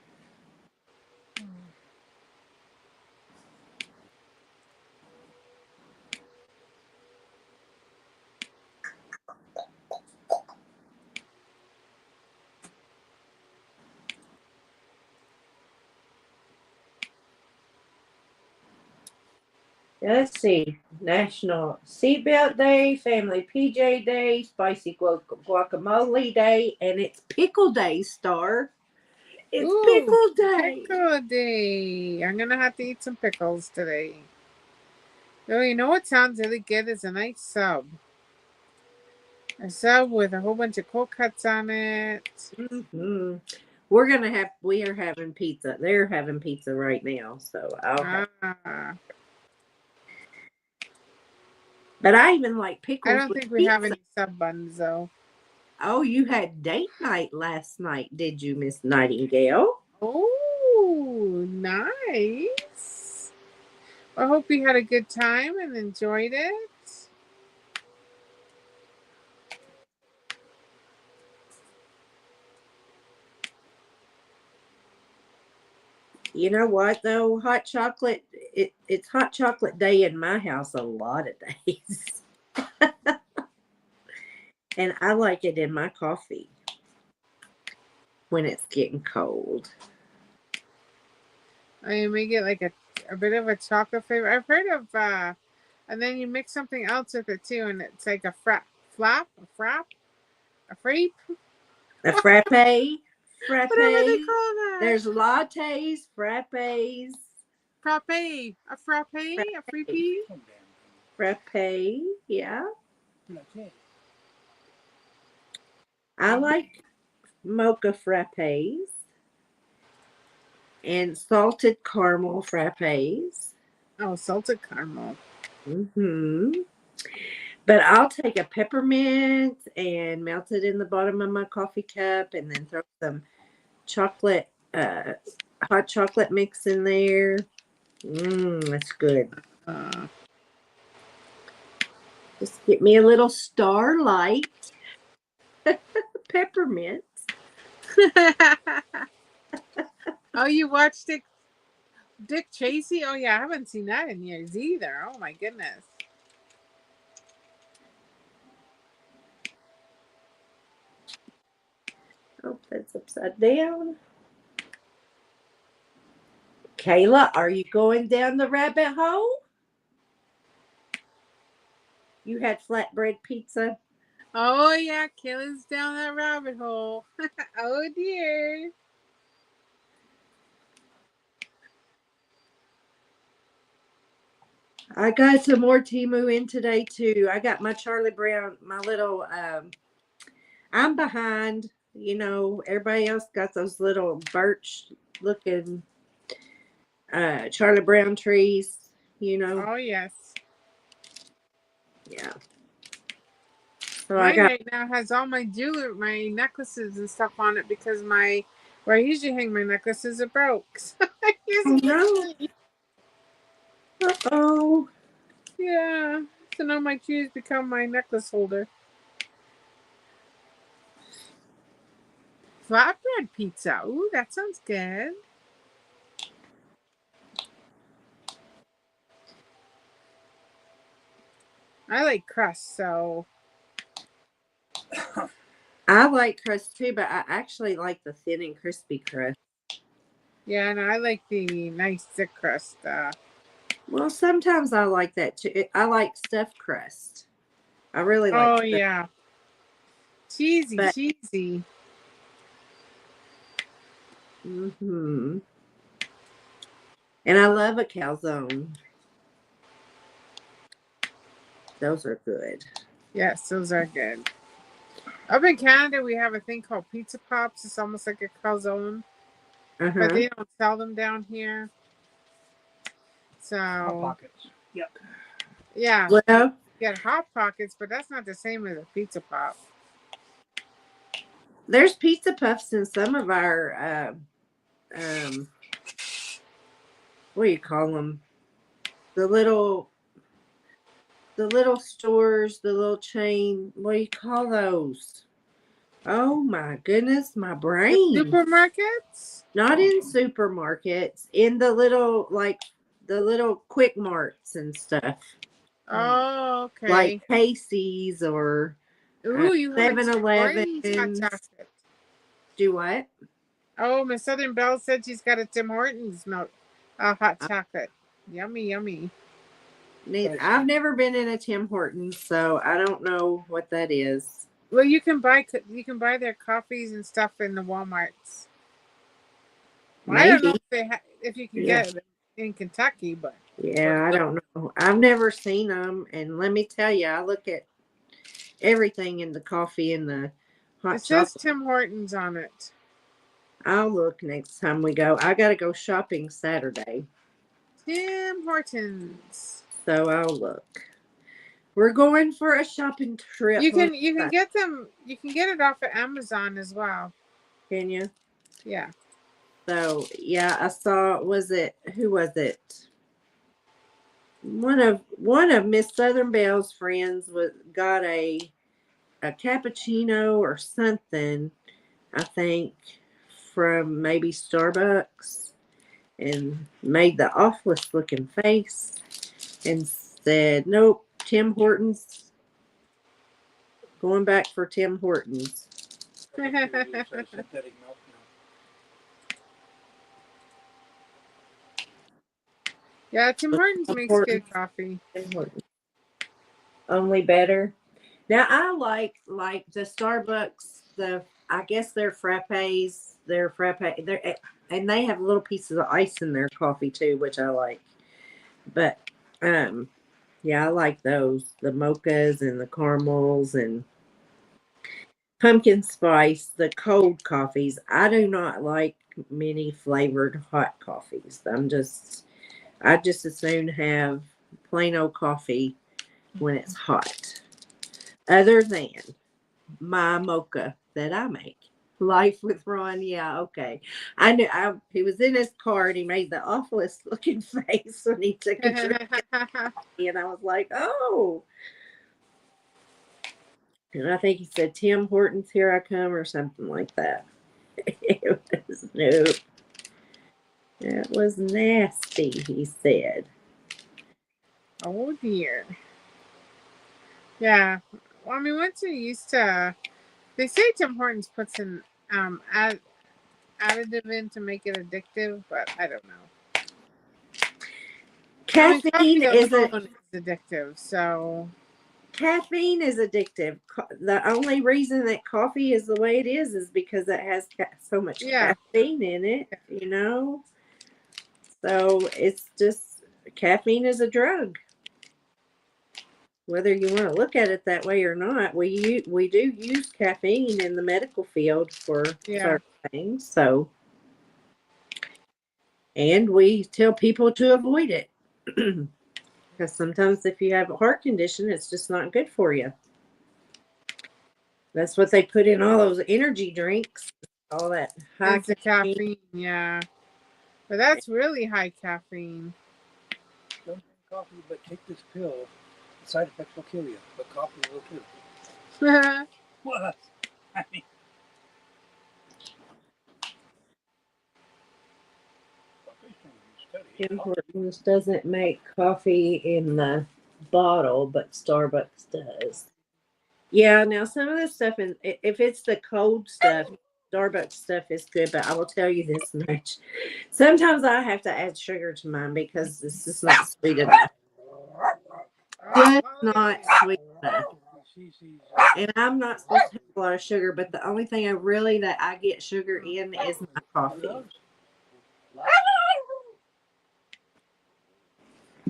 Let's see. National Seatbelt Day, Family PJ Day, Spicy Guacamole Day, and it's Pickle Day, Star. It's Ooh, Pickle Day. pickle day. I'm gonna have to eat some pickles today. Oh, you know what sounds really good is a nice sub. A sub with a whole bunch of cold cuts on it. Mm-hmm. We are having pizza. They're having pizza right now, so I'll have. Ah, But I even like I pickles don't with think we have pizza. any sub buns though. Oh, you had date night last night, did you, Miss Nightingale? Oh, nice. I hope you had a good time and enjoyed it. You know what though? Hot chocolate. It's hot chocolate day in my house a lot of days, and I like it in my coffee when it's getting cold. I make it like a bit of a chocolate flavor. I've heard of and then you mix something else with it too, and it's like a a frappe. A frappe, Whatever they frappe. call that. There's lattes, frappes, Frappe, a frappe, a freebie. Some damn frappe. Yeah, thing. That's it. I like mocha frappes and salted caramel frappes. Oh, salted caramel. Hmm. But I'll take a peppermint and melt it in the bottom of my coffee cup and then throw some chocolate, hot chocolate mix in there. That's good. Uh, Just get me a little Starlight peppermint. oh, you watched Dick Tracy? Oh yeah, I haven't seen that in years either. Oh my goodness. Oh, that's upside down. Kayla, are you going down the rabbit hole? You had flatbread pizza. Oh yeah, Kayla's down that rabbit hole. Oh dear. I got some more Temu in today too. I got my Charlie Brown, my little. I'm behind. You know, everybody else got those little birch looking Charlie Brown trees. You know, Oh yes. yeah. So I Mine got. right now has all my jewelry, my necklaces and stuff on it because my where I usually hang my necklaces are broke. So I use Oh them for no! tree. Oh, Yeah. So now my trees become my necklace holder. Flatbread pizza. Ooh, that sounds good. I like crust, so I like crust too, but I actually like the thin and crispy crust. yeah, and I like the nice thick crust. Well, sometimes I like that too. I like stuffed crust. I really like Oh stuffed, yeah, cheesy, but cheesy. and I love a calzone. Those are good. Yes, those are good. Up in Canada, we have a thing called pizza pops. It's almost like a calzone, Uh but huh. they don't sell them down here. Hot So Pockets. Yep. yeah, Well, you get hot pockets, but that's not the same as a pizza pop. there's pizza puffs in some of our um what do you call them? The little stores, the little chain. What do you call those? Oh my goodness, my The brain. supermarkets. Not in supermarkets, in the little the little quick marts and stuff. Oh, Like okay. Casey's or Ooh, you have a 7-Eleven. Hortons hot chocolate. Do what? Oh, Miss Southern Belle said she's got a Tim Hortons milk, hot Uh, chocolate. Yummy, yummy. I've never been in a Tim Hortons, so I don't know what that is. Well, you can buy their coffees and stuff in the WalMarts. Well, I don't know Maybe. if if you can Yeah. get it in Kentucky, but Yeah, I don't know. I've never seen them, and let me tell you, I look at everything in the coffee and the it hot says chocolate. Tim Hortons on it. I'll look next time we go. I got to go shopping Saturday, Tim Hortons. so I'll look. We're going for a shopping trip. You can get them. You can get it off of Amazon as well. Can you? Yeah. So yeah, I saw. Was it who was it? One of Miss Southern Belle's friends got a cappuccino or something. I think from maybe Starbucks and made the awfulest looking face and said, "Nope, Tim Hortons. Going back for Tim Hortons." Synthetic milk now. Yeah, Tim Hortons Tim makes Hortons. good coffee. Tim Hortons. Only better. Now I like the Starbucks. I guess they're frappes. They're frappe. And they have little pieces of ice in their coffee too, which I like. But yeah, I like those. The mochas and the caramels and pumpkin spice, the cold coffees. I do not like many flavored hot coffees. I just as soon have plain old coffee when it's hot. Other than my mocha that I make. Life with Ron, yeah, okay. I knew he was in his car and he made the awfulest looking face when he took a drink, and I was like, oh. And I think he said, Tim Hortons, here I come, or something like that. It was no. It was nasty, he said. Oh dear. Yeah. Well, I mean, once you're used to, they say Tim Hortons puts an additive in to make it addictive, but I don't know. I mean, Caffeine coffee is alone is addictive, so. Caffeine is addictive. The only reason that coffee is the way it is because it has so much Yeah. caffeine in it, you know? So it's just caffeine is a drug. whether you want to look at it that way or not, we do use caffeine in the medical field for certain things. So, and we tell people to avoid it because sometimes if you have a heart condition, it's just not good for you. That's what they put in all those energy drinks, all that high caffeine. Yeah, but that's really high caffeine. Don't drink coffee, but take this pill. The side effects will kill you, but coffee will too. What? I mean, Importance doesn't make coffee in the bottle, but Starbucks does. Yeah, now some of the stuff, if it's the cold stuff, Starbucks stuff is good, but I will tell you this much. Sometimes I have to add sugar to mine because this is not sweet enough. Just not sweet enough. And I'm not supposed to have a lot of sugar, but the only thing that I get sugar in is my coffee.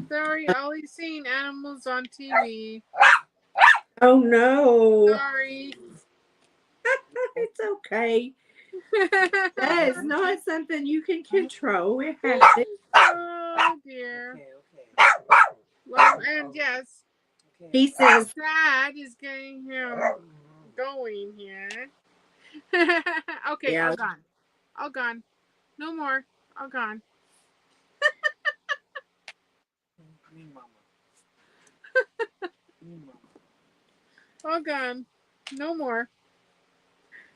Sorry, Ollie's seeing animals on TV. Oh no. Sorry. It's okay. That is not something you can control. It happens. Oh dear. Okay. Well, and yes, he says Dad is getting him going here. Okay, yeah. All gone. No more. All gone. All gone. No more.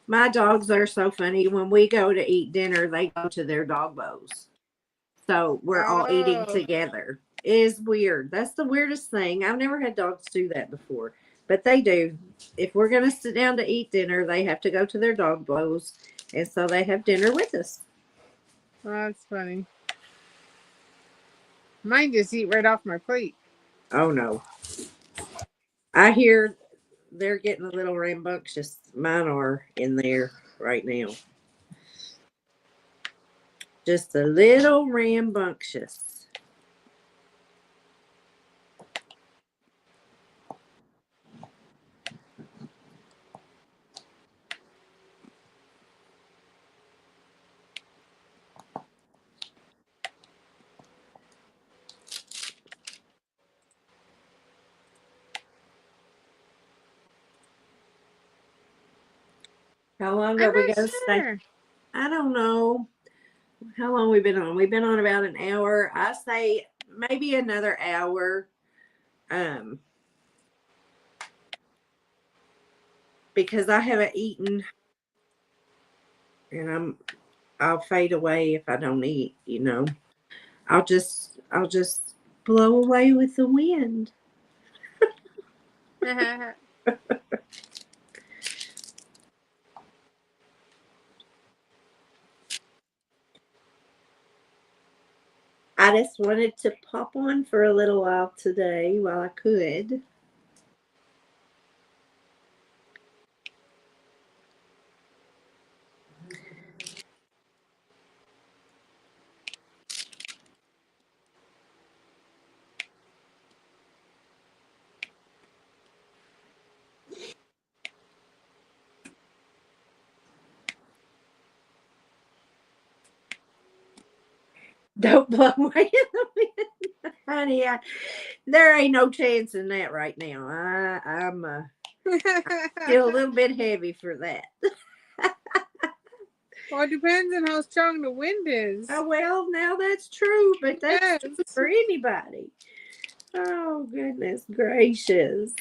My dogs are so funny. When we go to eat dinner, they go to their dog bows. So we're all eating together. It is weird. That's the weirdest thing. I've never had dogs do that before. But they do. If we're going to sit down to eat dinner, they have to go to their dog bows. And so they have dinner with us. Well, that's funny. Mine just eat right off my plate. Oh, no. I hear they're getting a little rambunctious. Mine are in there right now. Just a little rambunctious. How long are we going to stay? I don't know. How long we've been on? We've been on about an hour. I say maybe another hour. Because I haven't eaten, and I'll fade away if I don't eat. I'll just blow away with the wind. I just wanted to pop on for a little while today while I could. Don't blow away in the wind, honey. There ain't no chance in that right now. I'm still a little bit heavy for that. Well, it depends on how strong the wind is. Oh, well, now that's true, but that's true for anybody. Oh, goodness gracious.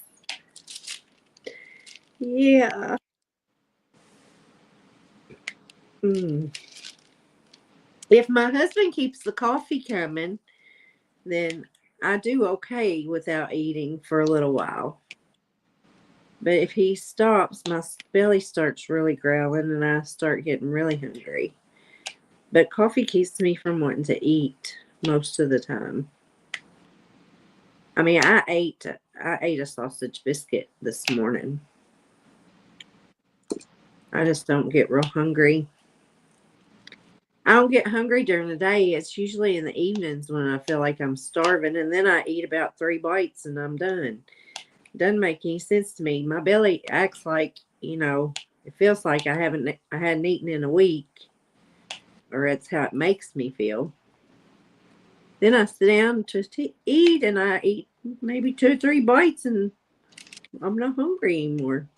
Yeah. If my husband keeps the coffee coming, then I do okay without eating for a little while. But if he stops, my belly starts really growling and I start getting really hungry. But coffee keeps me from wanting to eat most of the time. I mean, I ate a sausage biscuit this morning. I just don't get real hungry. I don't get hungry during the day. It's usually in the evenings when I feel like I'm starving, and then I eat about 3 bites and I'm done. Doesn't make any sense to me. My belly acts like, it feels like I hadn't eaten in a week, or that's how it makes me feel. Then I sit down to eat, and I eat maybe 2 or 3 bites, and I'm not hungry anymore.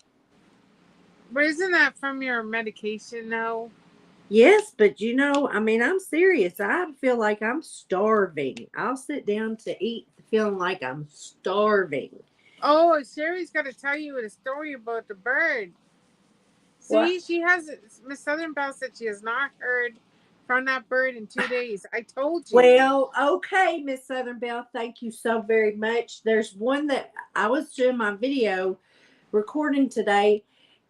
But isn't that from your medication now? Yes, but I'm serious. I feel like I'm starving. I'll sit down to eat feeling like I'm starving. Oh, Sherry's got to tell you a story about the bird. What? See, she has Miss Southern Belle said she has not heard from that bird in 2 days. I told you. Well, okay, Miss Southern Belle, thank you so very much. There's one that I was doing my video recording today,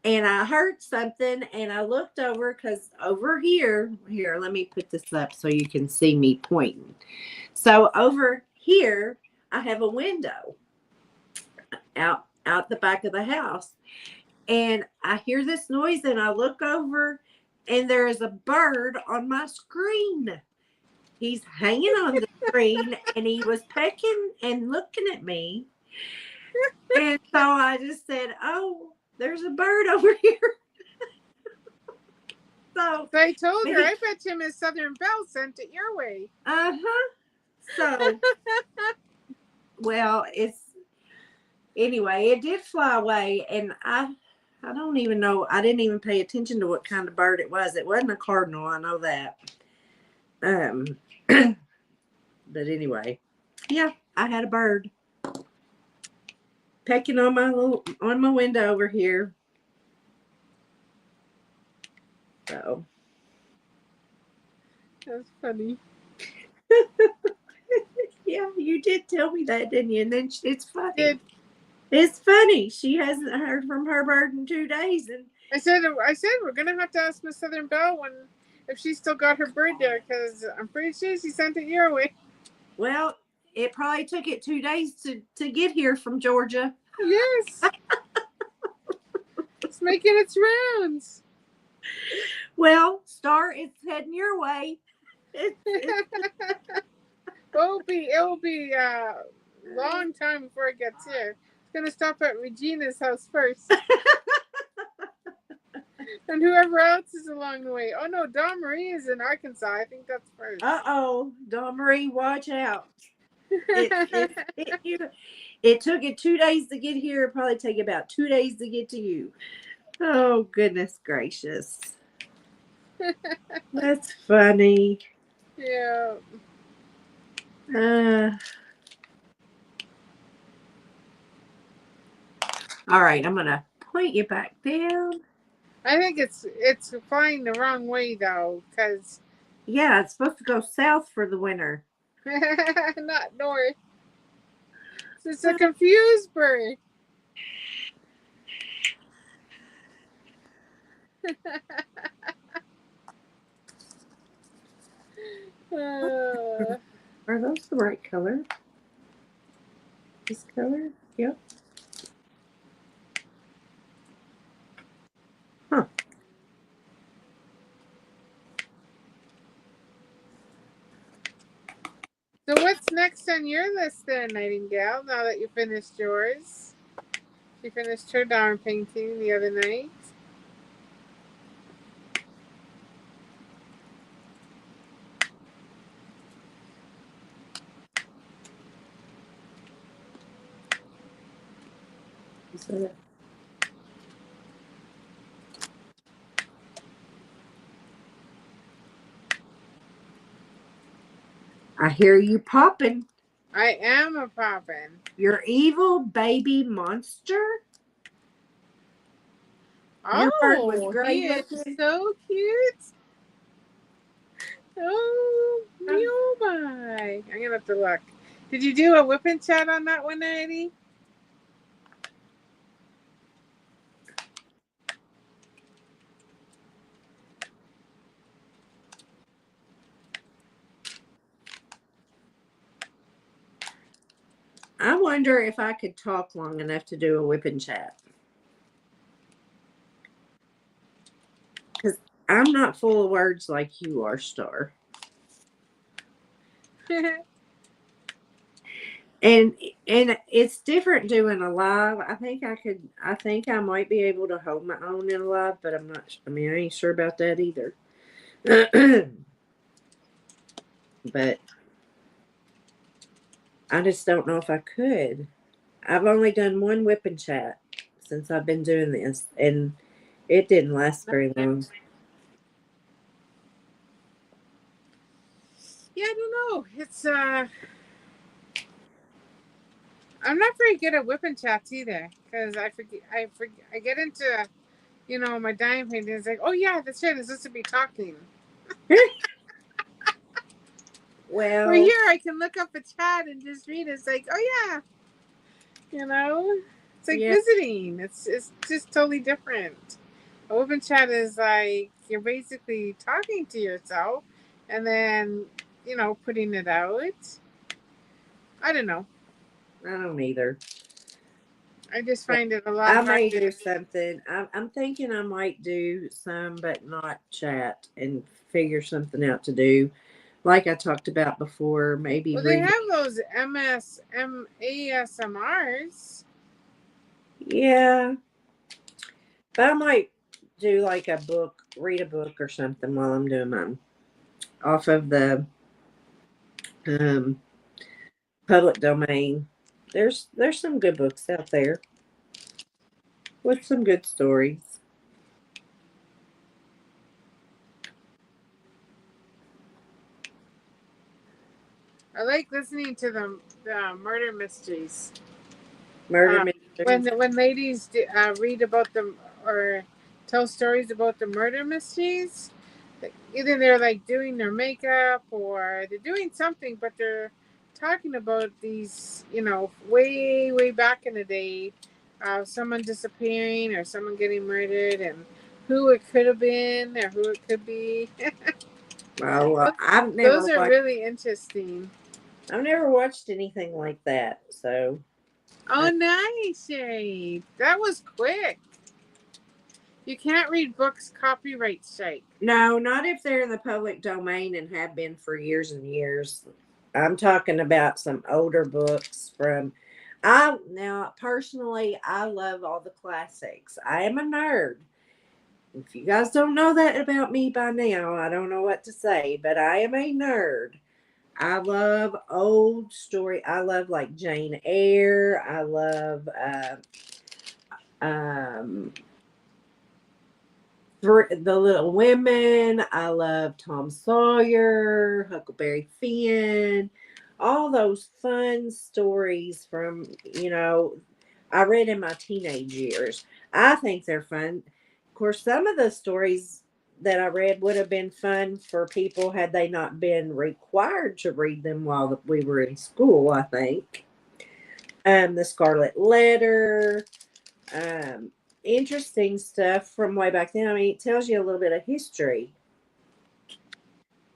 and I heard something, and I looked over because over here, let me put this up so you can see me pointing. So over here, I have a window out the back of the house, and I hear this noise, and I look over, and there is a bird on my screen. He's hanging on the screen, and he was pecking and looking at me. And so I just said, "Oh, there's a bird over here." So I told her, I bet you Miss Southern Belle sent it your way. So, well, anyway, it did fly away, and I don't even know. I didn't even pay attention to what kind of bird it was. It wasn't a cardinal. I know that. But anyway, yeah, I had a bird pecking on my window over here. So That's funny. yeah, you did tell me that, didn't you? And then it's funny. Did It's funny. She hasn't heard from her bird in 2 days, and I said we're gonna have to ask Miss Southern Belle if she still got her bird there, because I'm pretty sure she sent it your way. well, it probably took it 2 days to get here from Georgia. Yes. It's making its rounds. Well, Star, it's heading your way. It'll be a long time before it gets here. It's gonna stop at Regina's house first. And whoever else is along the way. Oh no, Dawn Marie is in Arkansas. I think that's first. Dawn Marie, watch out. It took it 2 days to get here. It'll probably take about 2 days to get to you. Oh, goodness gracious. That's funny. Yeah. All right, I'm going to point you back down. I think it's flying the wrong way though, because yeah, it's supposed to go south for the winter. not north. It's a confused bird. Are those the right color? This color? Yep. Huh. So what's next on your list then, Nightingale, now that you finished yours? She finished her darn painting the other night. I hear you popping. I am a poppin'. Your evil baby monster? Your bird was great he is looking. so cute. Oh, me oh my. I'm going to have to look. Did you do a whip and chat on that one, Eddie? I wonder if I could talk long enough to do a whip and chat. Because I'm not full of words like you are, Star. And it's different doing a live. I think I might be able to hold my own in a live, but I'm not. I mean, I ain't sure about that either. But I just don't know if I could. I've only done one whip and chat since I've been doing this, and it didn't last very long. Yeah, I don't know. It's I'm not very good at whipping chats either because I get into my dining painting. It's like, oh yeah, that's right. It's supposed to be talking. Well, or here I can look up a chat and just read. It's like, oh yeah, it's like visiting. It's just totally different. A whipping chat is like you're basically talking to yourself and then putting it out. I don't know. I don't either. I just find it a lot I harder. may do something. I'm thinking I might do some, but not chat and figure something out to do. Like I talked about before, maybe Well, they read. have those ASMRs. Yeah, but I might do like a book, read a book or something while I'm doing mine off of the um, public domain. There's some good books out there with some good stories. I like listening to the murder mysteries. Murder When mysteries. ladies read about them or tell stories about the murder mysteries, either they're like doing their makeup or they're doing something, but they're talking about these, way back in the day, someone disappearing or someone getting murdered and who it could have been or who it could be. Well, Those are really interesting. I've never watched anything like that. So. Oh, nice, Shay. That was quick. You can't read books copyright strike. No, not if they're in the public domain and have been for years and years. I'm talking about some older books from. I now personally, I love all the classics. I am a nerd. If you guys don't know that about me by now, I don't know what to say, but I am a nerd. I love old story. I love like Jane Eyre. I love um, the Little Women. I love Tom Sawyer, Huckleberry Finn, all those fun stories from, I read in my teenage years. I think they're fun. Of course, some of the stories that I read would have been fun for people had they not been required to read them while we were in school, I think. The Scarlet Letter, um, interesting stuff from way back then. I mean, it tells you a little bit of history.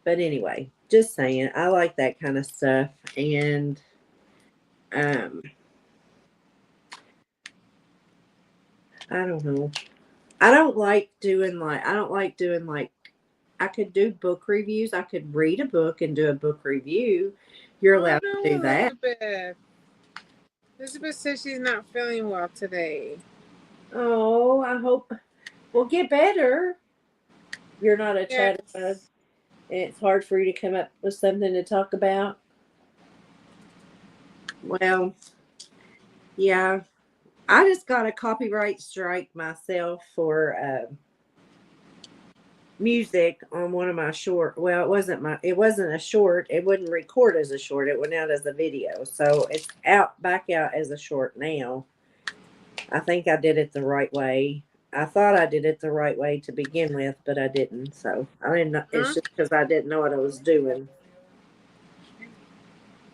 But anyway, just saying, I like that kind of stuff. And um, I don't know. I don't like doing like, I could do book reviews. I could read a book and do a book review. You're Oh allowed to do no, that. Elizabeth. Elizabeth says she's not feeling well today. Oh, I hope we'll get better. You're not a Yes. chatterbox. And it's hard for you to come up with something to talk about. Well, yeah, I just got a copyright strike myself for music on one of my short. Well, it wasn't a short. It wouldn't record as a short. It went out as a video, so it's back out as a short now. I think I did it the right way. I thought I did it the right way to begin with, but I didn't. So I didn't know. It's just because I didn't know what I was doing.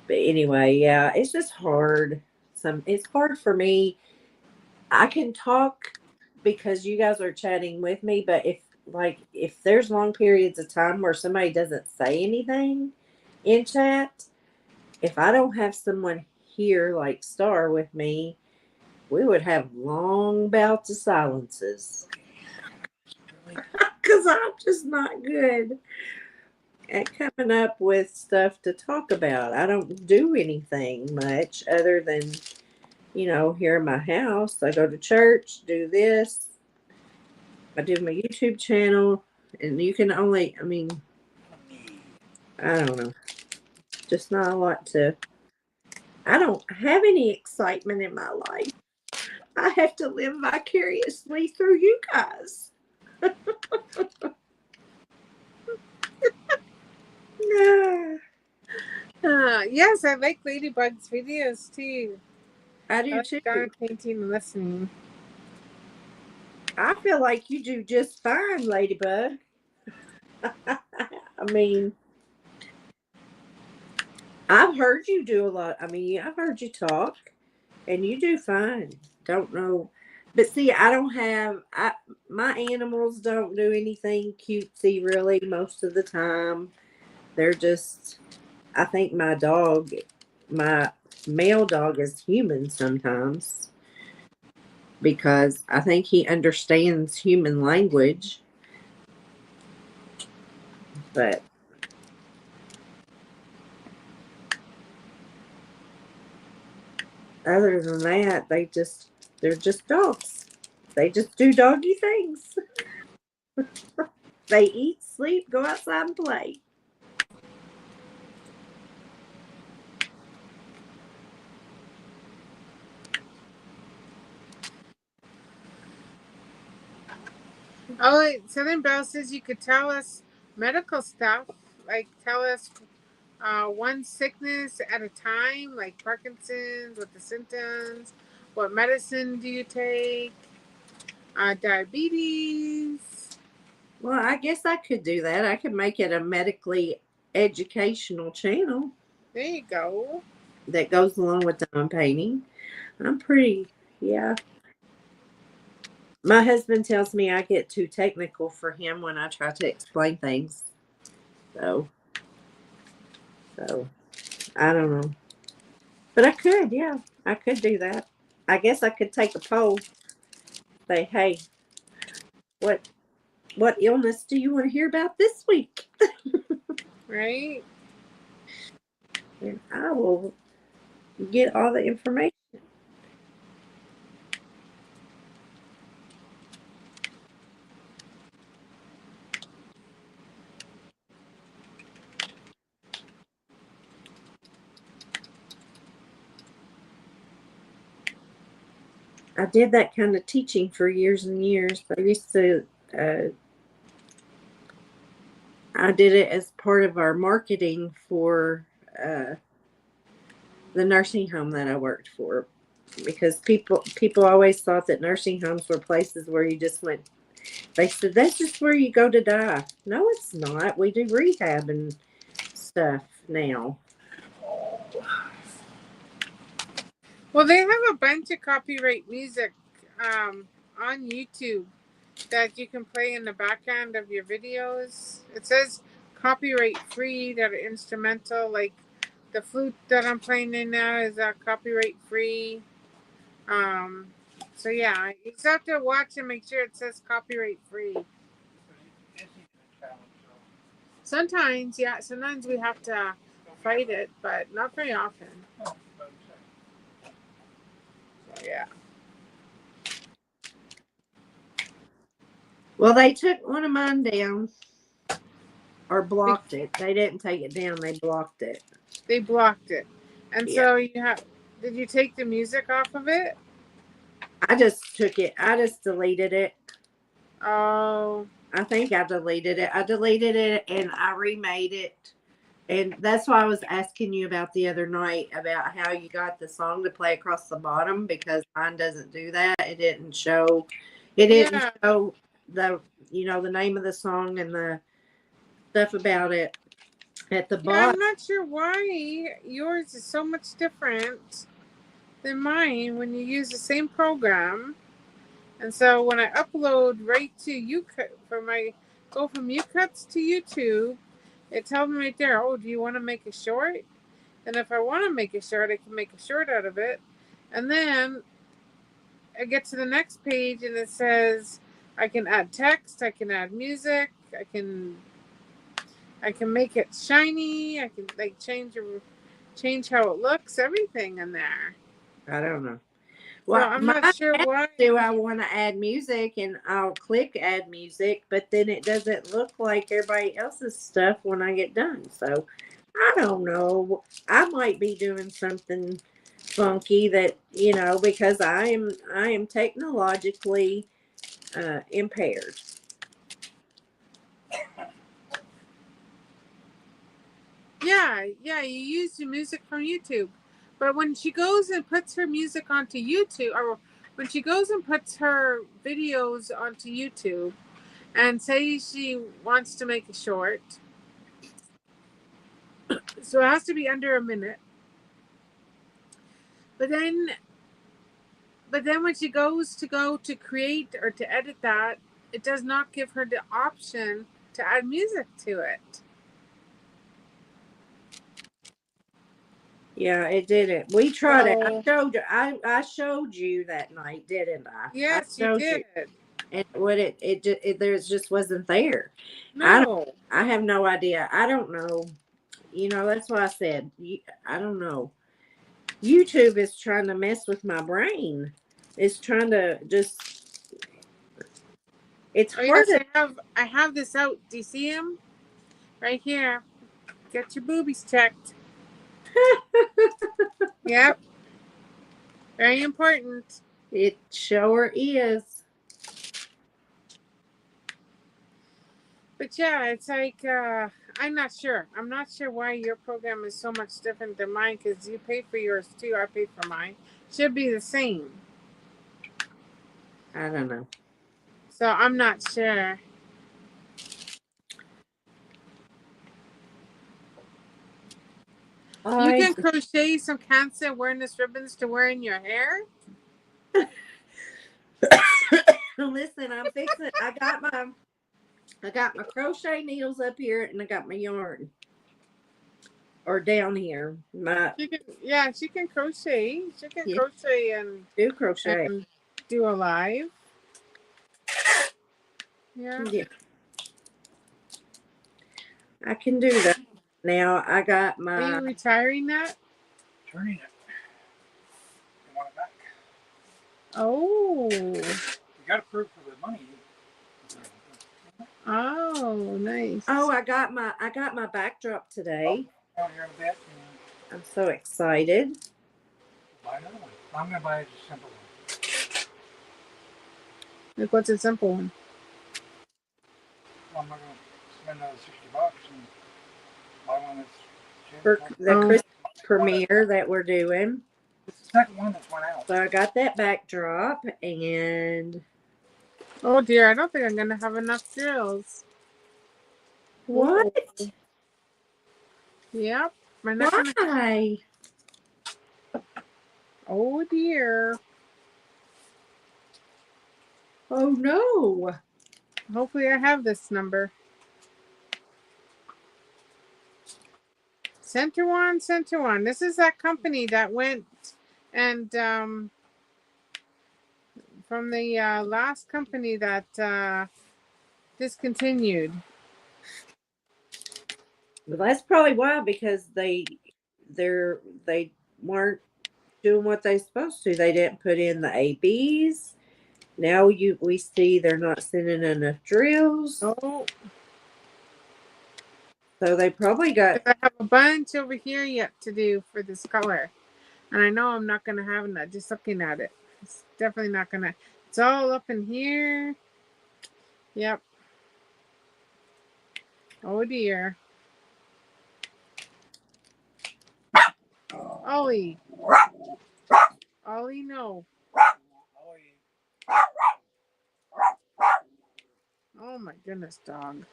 But anyway, yeah, it's just hard. It's hard for me. I can talk because you guys are chatting with me, but if there's long periods of time where somebody doesn't say anything in chat, if I don't have someone here like Star with me, we would have long bouts of silences. Because I'm just not good. at coming up with stuff to talk about. I don't do anything much other than, here in my house. I go to church, do this. I do my YouTube channel, and you can only, I don't know, just not a lot to. I don't have any excitement in my life. I have to live vicariously through you guys. Yes, I like Ladybug's videos too. I I do like too. Donna painting and listening. I feel like you do just fine, Ladybug. I mean, I've heard you do a lot. I've heard you talk, and you do fine. Don't know, but see, I don't have. My animals don't do anything cutesy really most of the time. They're just. I think my male dog, is human sometimes because I think he understands human language, but other than that, they're just dogs. They just do doggy things. They eat, sleep, go outside and play. Oh, Southern Belle says you could tell us medical stuff, like tell us one sickness at a time, like Parkinson's, what the symptoms, what medicine do you take, diabetes. Well, I guess I could do that. I could make it a medically educational channel There you go. that goes along with the painting. I'm pretty, yeah. My husband tells me I get too technical for him when I try to explain things. So, so I don't know. But I could, yeah. I could do that. I guess I could take a poll. Say, hey, what what illness do you want to hear about this week? Right? And I will get all the information. I did that kind of teaching for years and years. I used to, I did it as part of our marketing for the nursing home that I worked for, because people always thought that nursing homes were places where you just went. They said that's just where you go to die. No, it's not. We do rehab and stuff now. Well, they have a bunch of copyright music on YouTube that you can play in the background of your videos. It says copyright free that are instrumental, like the flute that I'm playing in now is copyright free. Um, so yeah, you just have to watch and make sure it says copyright free. Sometimes, yeah, sometimes we have to fight it, but not very often. So yeah. Well, they took one of mine down or blocked it. They didn't take it down. They blocked it. They blocked it, and Yeah. so you have. Did you take the music off of it? I just took it. I just deleted it. Oh. I think I deleted it. I deleted it and I remade it. And that's why I was asking you about the other night about how you got the song to play across the bottom, because mine doesn't do that. It didn't show. It didn't Yeah. show the name of the song and the stuff about it at the Yeah, I'm bottom. not sure why yours is so much different than mine when you use the same program. And so when I upload right to go from UCuts to YouTube, it tells me right there, oh, do you want to make a short? And if I want to make a short, I can make a short out of it. And then I get to the next page and it says I can add text, I can add music, I can I can make it shiny. I can like change how it looks. Everything in there. I don't know. So Well, I'm not my sure why. do I want to add music, and I'll click add music, but then it doesn't look like everybody else's stuff when I get done. So I don't know. I might be doing something funky that, because I am technologically impaired. Yeah, yeah. You use the music from YouTube, but when she goes and puts her music onto YouTube, or when she goes and puts her videos onto YouTube, and say she wants to make a short, so it has to be under a minute. But then when she goes to create or to edit that, it does not give her the option to add music to it. Yeah, it didn't. We tried it. So I showed you that night, didn't I? I yes, you showed you. did. And what there just wasn't there. No. I have no idea. I don't know. That's why I said I don't know. YouTube is trying to mess with my brain. It's trying to just. It's Oh hard yes, to. I have this out. Do you see him right here? Get your boobies checked. Yep, very important. It sure is. But yeah, it's like I'm not sure. I'm not sure why your program is so much different than mine because you pay for yours too. I pay for mine. Should be the same. I don't know. So I'm not sure. You I can crochet some cancer awareness ribbons to wear in your hair. listen. I'm fixing. I got my crochet needles up here, and I got my yarn or down here. She can crochet. She can Yeah, crochet do crochet. and do a live. Yeah. Yeah, I can do that. Now I got Are you my. retiring that? Turning it. You want it back. Oh. You got approved for the money. Oh, nice. Oh, I got my backdrop today. Down here in a bit. I'm so excited. Buy another one. I'm going to buy a simple one. Like, what's a simple one? Well, I'm not going to spend another $60 and buy one that's For cheap. the Christmas premiere that we're doing. It's the second one that's went out. So I got that backdrop, and Oh dear, I don't think I'm gonna have enough drills. what? Whoa. Yep. Why? Oh dear. Oh no. Hopefully I have this number. Center One, Center One. This is that company that went and from the last company that discontinued. Well, that's probably why, because they weren't doing what they supposed to. They didn't put in the ABs. Now we see they're not sending enough drills. Oh. So they probably got. I have a bunch over here yet to do for this color. And I know I'm not going to have that just looking at it. It's definitely not going to. It's all up in here. Yep. Oh dear. Ollie. Ollie, no. Oh my goodness, dog.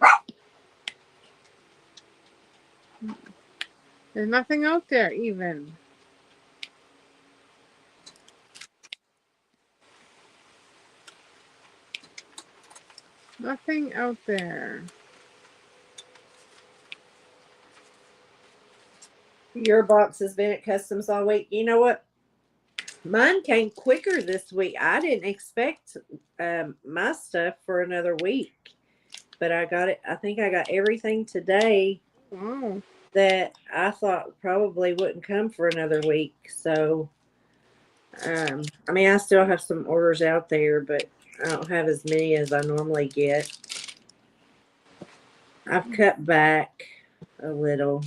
There's nothing out there even. Nothing out there. Your box has been at customs all week. You know what? Mine came quicker this week. I didn't expect my stuff for another week, but I got it. I think I got everything today that I thought probably wouldn't come for another week. So, I mean, I still have some orders out there, but I don't have as many as I normally get. I've cut back a little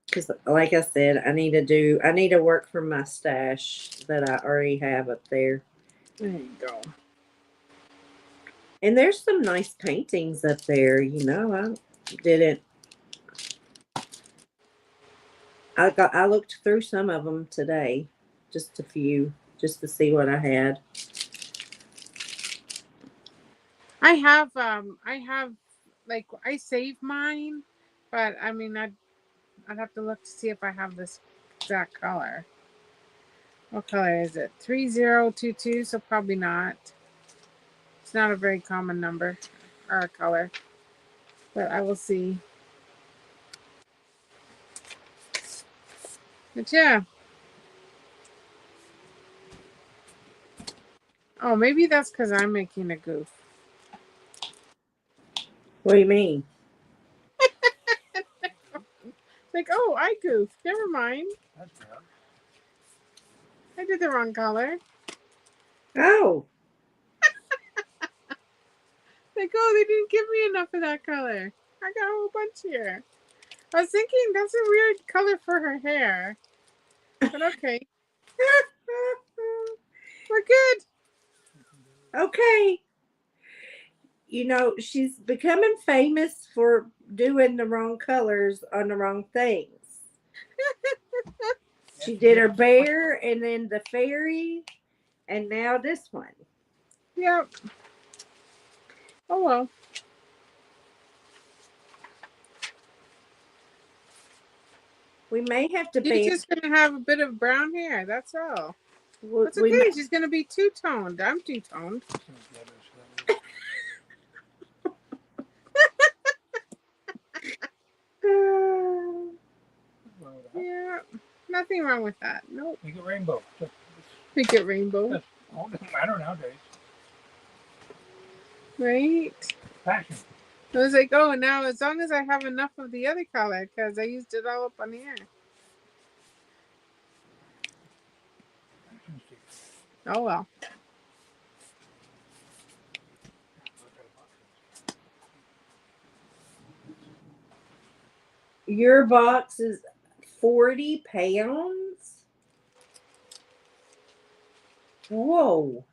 because, like I said, I need to work from my stash that I already have up there. There you go. And there's some nice paintings up there. You know, I looked through some of them today, just a few, just to see what I had. I have like I save mine, but I mean I'd have to look to see if I have this exact color. What color is it? 3022, so probably not. It's not a very common number or a color. But I will see. But yeah. Oh, maybe that's because I'm making a goof. What do you mean? Like, oh, I goofed. Never mind. That's bad. I did the wrong color. Oh. Like, oh, they didn't give me enough of that color. I got a whole bunch here. I was thinking that's a weird color for her hair. But okay. We're good. Okay. You know, she's becoming famous for doing the wrong colors on the wrong things. She did her bear and then the fairy and now this one. Yep. Oh well. We may have to She's just gonna have a bit of brown hair, that's all. That's okay. She's gonna be two-toned. I'm two-toned. Yeah, nothing wrong with that. Nope. Make it rainbow. Make it rainbow. It doesn't matter nowadays. Right? Fashion. I was like, oh, now as long as I have enough of the other color, because I used it all up on here. Oh well. Your box is 40 pounds? Whoa.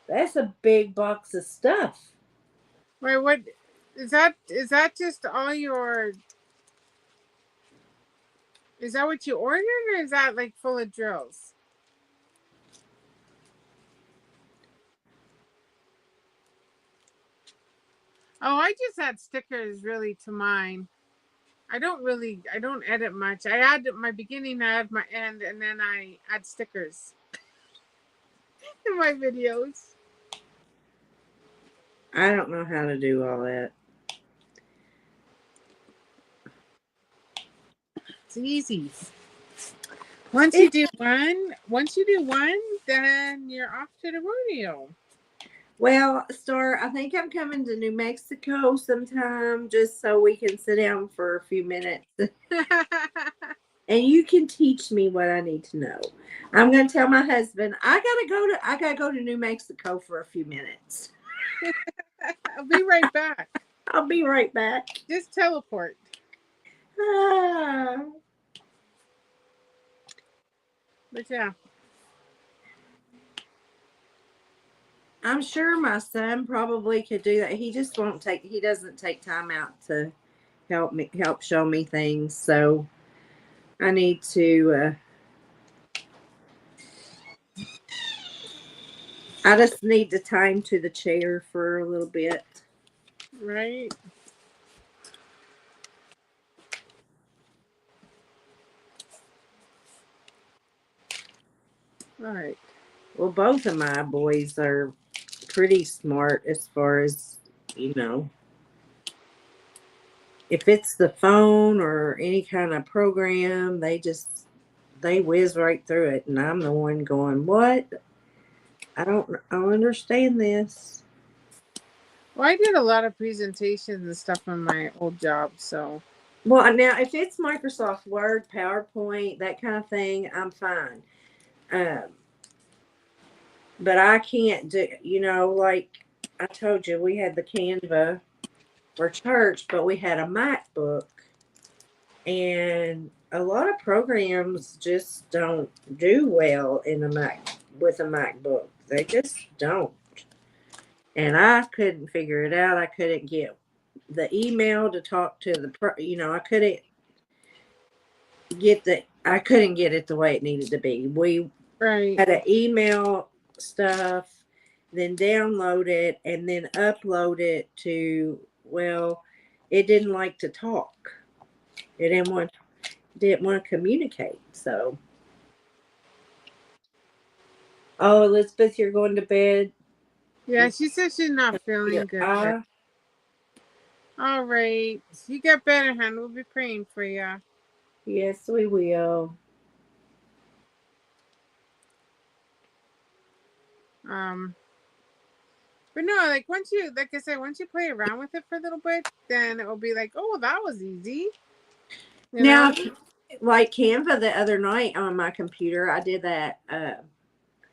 That's a big box of stuff. Wait, what is that? Is that just all your? Is that what you ordered, or is that like full of drills? Oh, I just add stickers really to mine. I don't edit much. I add my beginning, I add my end, and then I add stickers in my videos. I don't know how to do all that. It's easy. Once you do one, then you're off to the rodeo. Well, Star, I think I'm coming to New Mexico sometime just so we can sit down for a few minutes. And you can teach me what I need to know. I'm going to tell my husband, I got to go to New Mexico for a few minutes. I'll be right back. I'll be right back. Just teleport. But yeah. I'm sure my son probably could do that. He doesn't take time out to help show me things. So I need to, I just need to tie him to the chair for a little bit. Right. All right. Well, both of my boys are pretty smart as far as, if it's the phone or any kind of program, they whiz right through it. And I'm the one going, what? I don't understand this. Well, I did a lot of presentations and stuff on my old job, so. Well, now if it's Microsoft Word, PowerPoint, that kind of thing, I'm fine. Um, but I can't do, like I told you, we had the Canva for church, but we had a MacBook, and a lot of programs just don't do well in a Mac with a MacBook. They just don't. And I couldn't figure it out. I couldn't get the email to talk to the I couldn't get it the way it needed to be. We Right. had to email stuff, then download it, and then upload it to, well, it didn't like to talk. It didn't want to communicate. So, oh, Elizabeth, you're going to bed. Yeah, she said she's not feeling good. All right. You get better, hon. We'll be praying for you. Yes, we will. Um, but no, like like I said, once you play around with it for a little bit, then it will be like, oh, that was easy. You Now, know? like Canva the other night on my computer, I did that.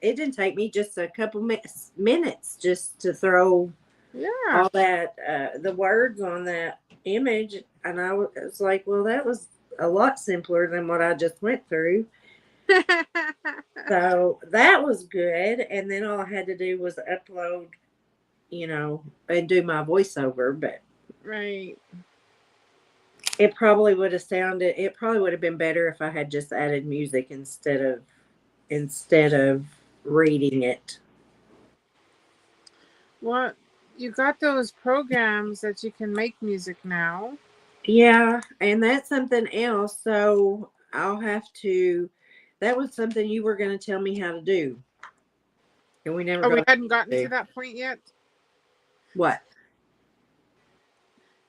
It didn't take me just a couple minutes just to throw Yeah. all that the words on that image, and I was like, well, that was a lot simpler than what I just went through. So that was good, and then all I had to do was upload, and do my voiceover. But Right. it probably would have been better if I had just added music instead of reading it. Well, you got those programs that you can make music now. Yeah, and that's something else. So I'll have to. That was something you were going to tell me how to do, and we never Oh, we got hadn't gotten to to do. that point yet? What?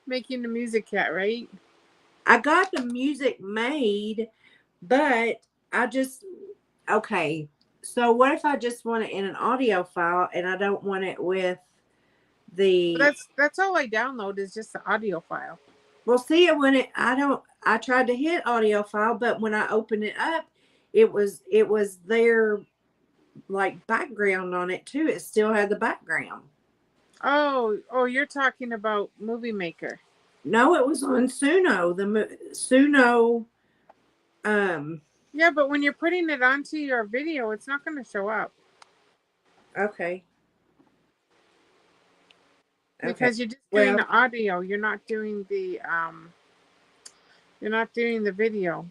Making the music yet, right? I got the music made, but I just okay. So what if I just want it in an audio file and I don't want it with But the that's all I download is just the audio file. well, see it when it I don't I tried to hit audio file, but when I opened it up, it was their like background on it too. It still had the background. Oh, you're talking about Movie Maker. No, it was on Suno. Suno. Um. Yeah, but when you're putting it onto your video, it's not going to show up Okay. Okay. because you're just doing Well, the audio. You're not doing the video.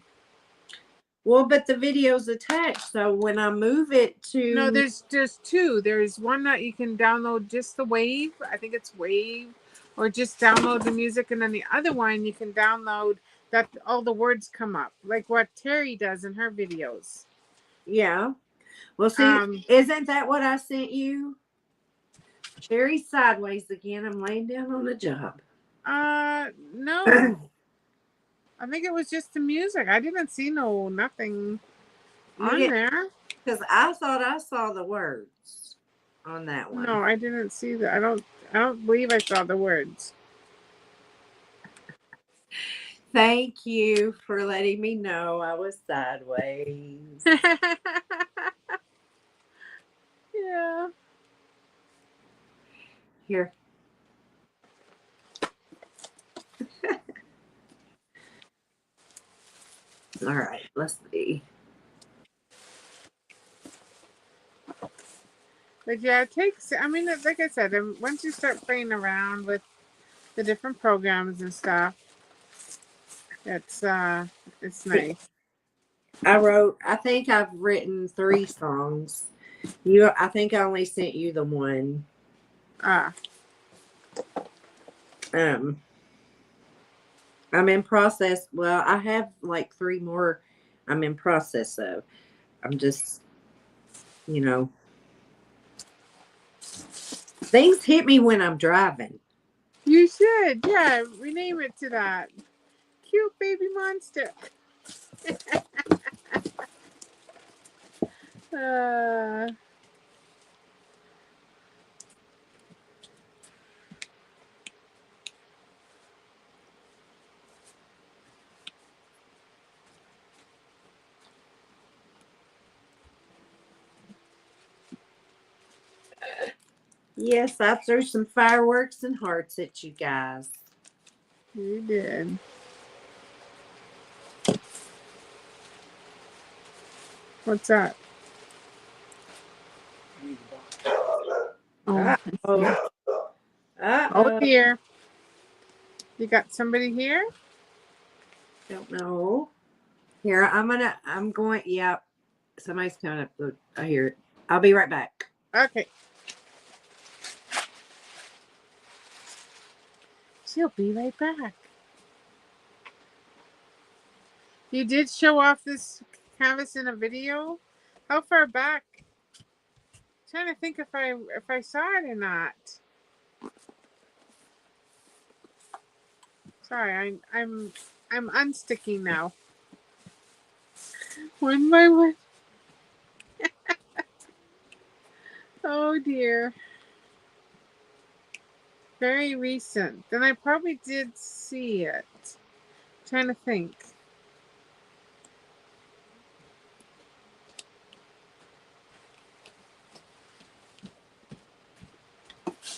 but the video's attached, so when I move it No, to there's two. There's one that you can download just the wave. I think it's wave, or just download the music, and then the other one you can download that all the words come up, like what Terry does in her videos. yeah. Well, see, Um. isn't that what I sent you? Sherry's sideways again. I'm laying down on the job. No. I think it was just the music. I didn't see nothing on there. Because I thought I saw the words on that one. No, I didn't see that. I don't believe I saw the words. Thank you for letting me know I was sideways. Yeah. Here. All right, let's see. But yeah, it takes, I mean, like I said, once you start playing around with the different programs and stuff, it's nice. I think I've written 3 songs. I think I only sent you the one. Ah. I'm in process. Well, I have like 3 more I'm in process of. I'm just, things hit me when I'm driving. You should, yeah, rename it to that. Cute baby monster. uh, Yes, I threw some fireworks and hearts at you guys. You did. What's that? I need the box. Oh, I see. Uh-oh. Oh Uh-oh. dear. You got somebody here? Don't know. Here, I'm going, yeah. Somebody's coming up. I hear it. I'll be right back. Okay. She'll be right back. You did show off this canvas in a video? How far back? I'm trying to think if I saw it or not. Sorry, I'm unsticking now. One by one. Oh dear. Very recent. Then I probably did see it. I'm trying to think.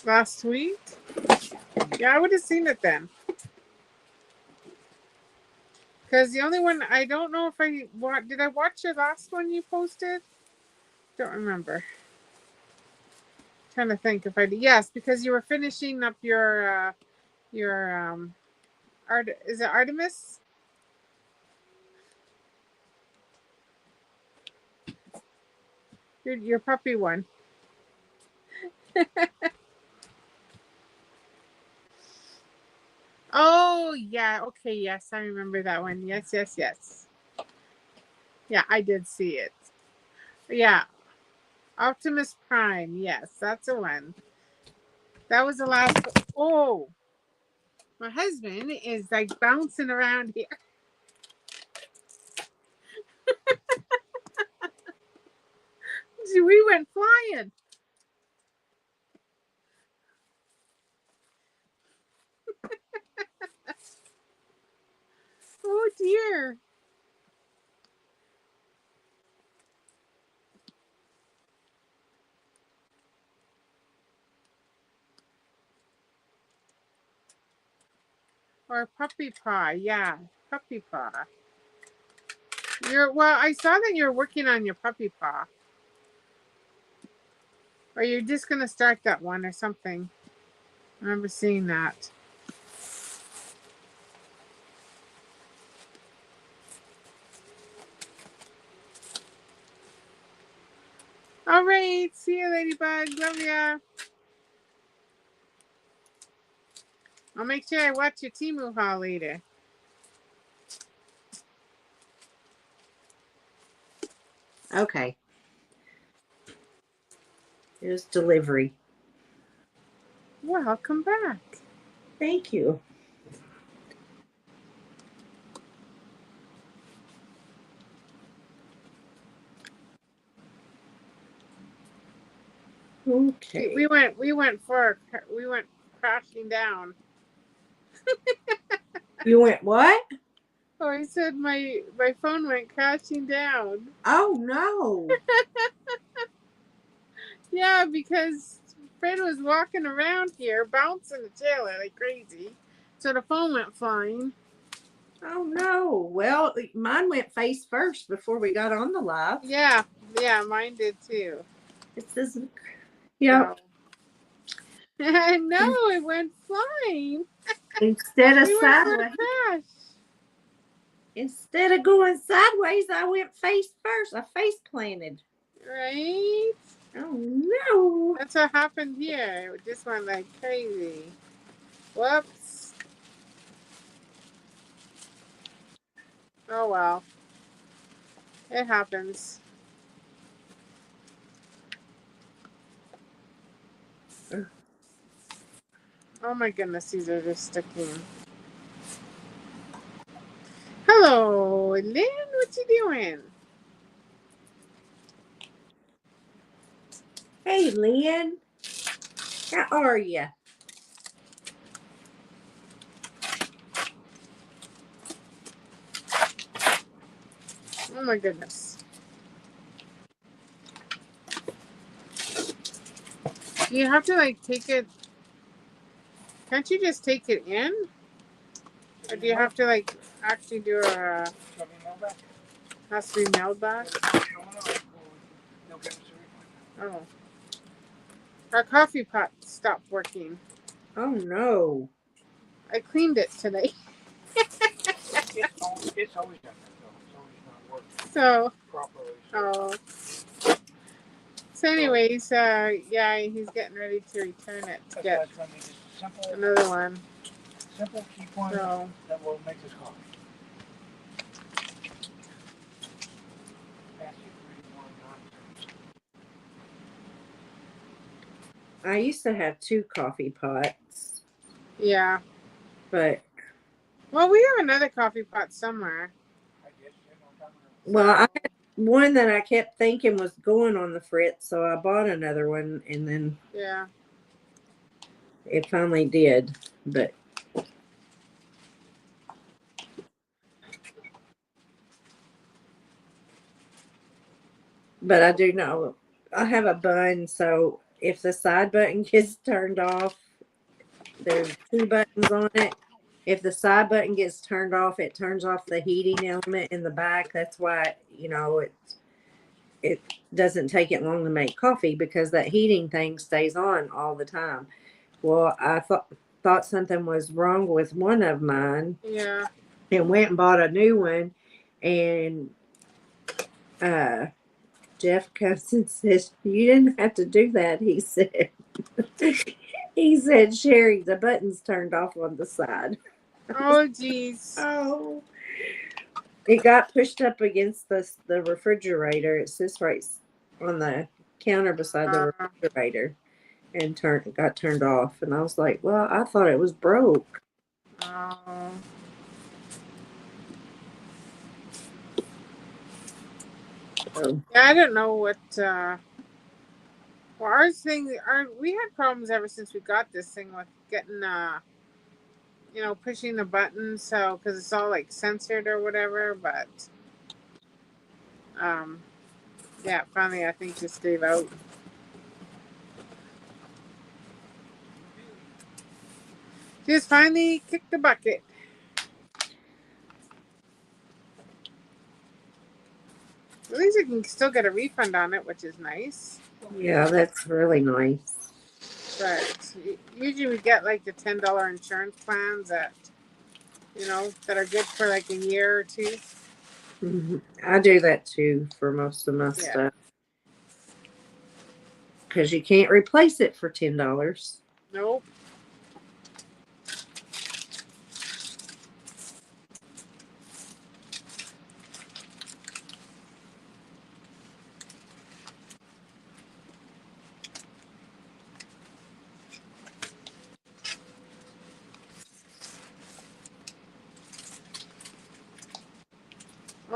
Last week? Yeah, I would have seen it then. Because the only one, I don't know if did I watch your last one you posted? Don't remember. Trying to think if I did. Yes, because you were finishing up your is it Artemis? Your puppy one. Oh yeah, okay, yes, I remember that one. Yes, yes, yes. Yeah, I did see it. Yeah, Optimus Prime. Yes, that's the one. That was the last. Oh, my husband is like bouncing around here. We went flying. Oh dear. Or puppy paw. Yeah, puppy paw. Well, I saw that you're working on your puppy paw. Or you're just gonna start that one or something. I remember seeing that. All right. See you, Ladybug. Love ya. I'll make sure I watch your Temu haul later. Okay. Here's delivery. Welcome back. Thank you. Okay. We went crashing down. You went what? Oh, I said my phone went crashing down. Oh no. Yeah, because Fred was walking around here bouncing the tail like crazy, so the phone went flying. Oh no. Well, mine went face first before we got on the live. Yeah, mine did too. It says, yep. So. No, it went flying. Instead of We went for a sideways. crash. Instead of going sideways, I went face first. I face planted. Right? Oh no. That's what happened here. It just went like crazy. Whoops. Oh well. It happens. Oh my goodness, these are just sticking. Hello, Lynn. What you doing? Hey, Lynn. How are you? Oh my goodness. You have to like take it. Can't you just take it in? Or do you have to like actually do a? Has to be mailed back. Oh, our coffee pot stopped working. Oh no! I cleaned it today. It's always done that though. It's always not working So, properly. oh. So, anyways, yeah, he's getting ready to return it to get another one. Simple, cheap one So, that will make this coffee. I used to have 2 coffee pots. yeah. But Well, we have another coffee pot somewhere. well, I had one that I kept thinking was going on the fritz, so I bought another one, and then yeah, it finally did. But I do know I have a bun, so if the side button gets turned off, there's 2 buttons on it. If the side button gets turned off, it turns off the heating element in the back. That's why, it doesn't take it long to make coffee, because that heating thing stays on all the time. Well, I thought something was wrong with one of mine. yeah. And went and bought a new one, and Jeff comes and says, "You didn't have to do that," he said. He said, "Sherry, the button's turned off on the side." Oh, jeez. Oh. It got pushed up against the refrigerator. It sits right on the counter beside the refrigerator, and got turned off. And I was like, "Well, I thought it was broke." Oh. Oh. Yeah, I don't know what. Well, we had problems ever since we got this thing with getting, pushing the button. So, because it's all like censored or whatever. But, yeah, finally, I think just gave out. Just finally kicked the bucket. At least you can still get a refund on it, which is nice. Yeah, that's really nice. But usually we get like the $10 insurance plans that are good for like a year or 2. Mm-hmm. I do that too for most of my stuff, because you can't replace it for $10. Nope.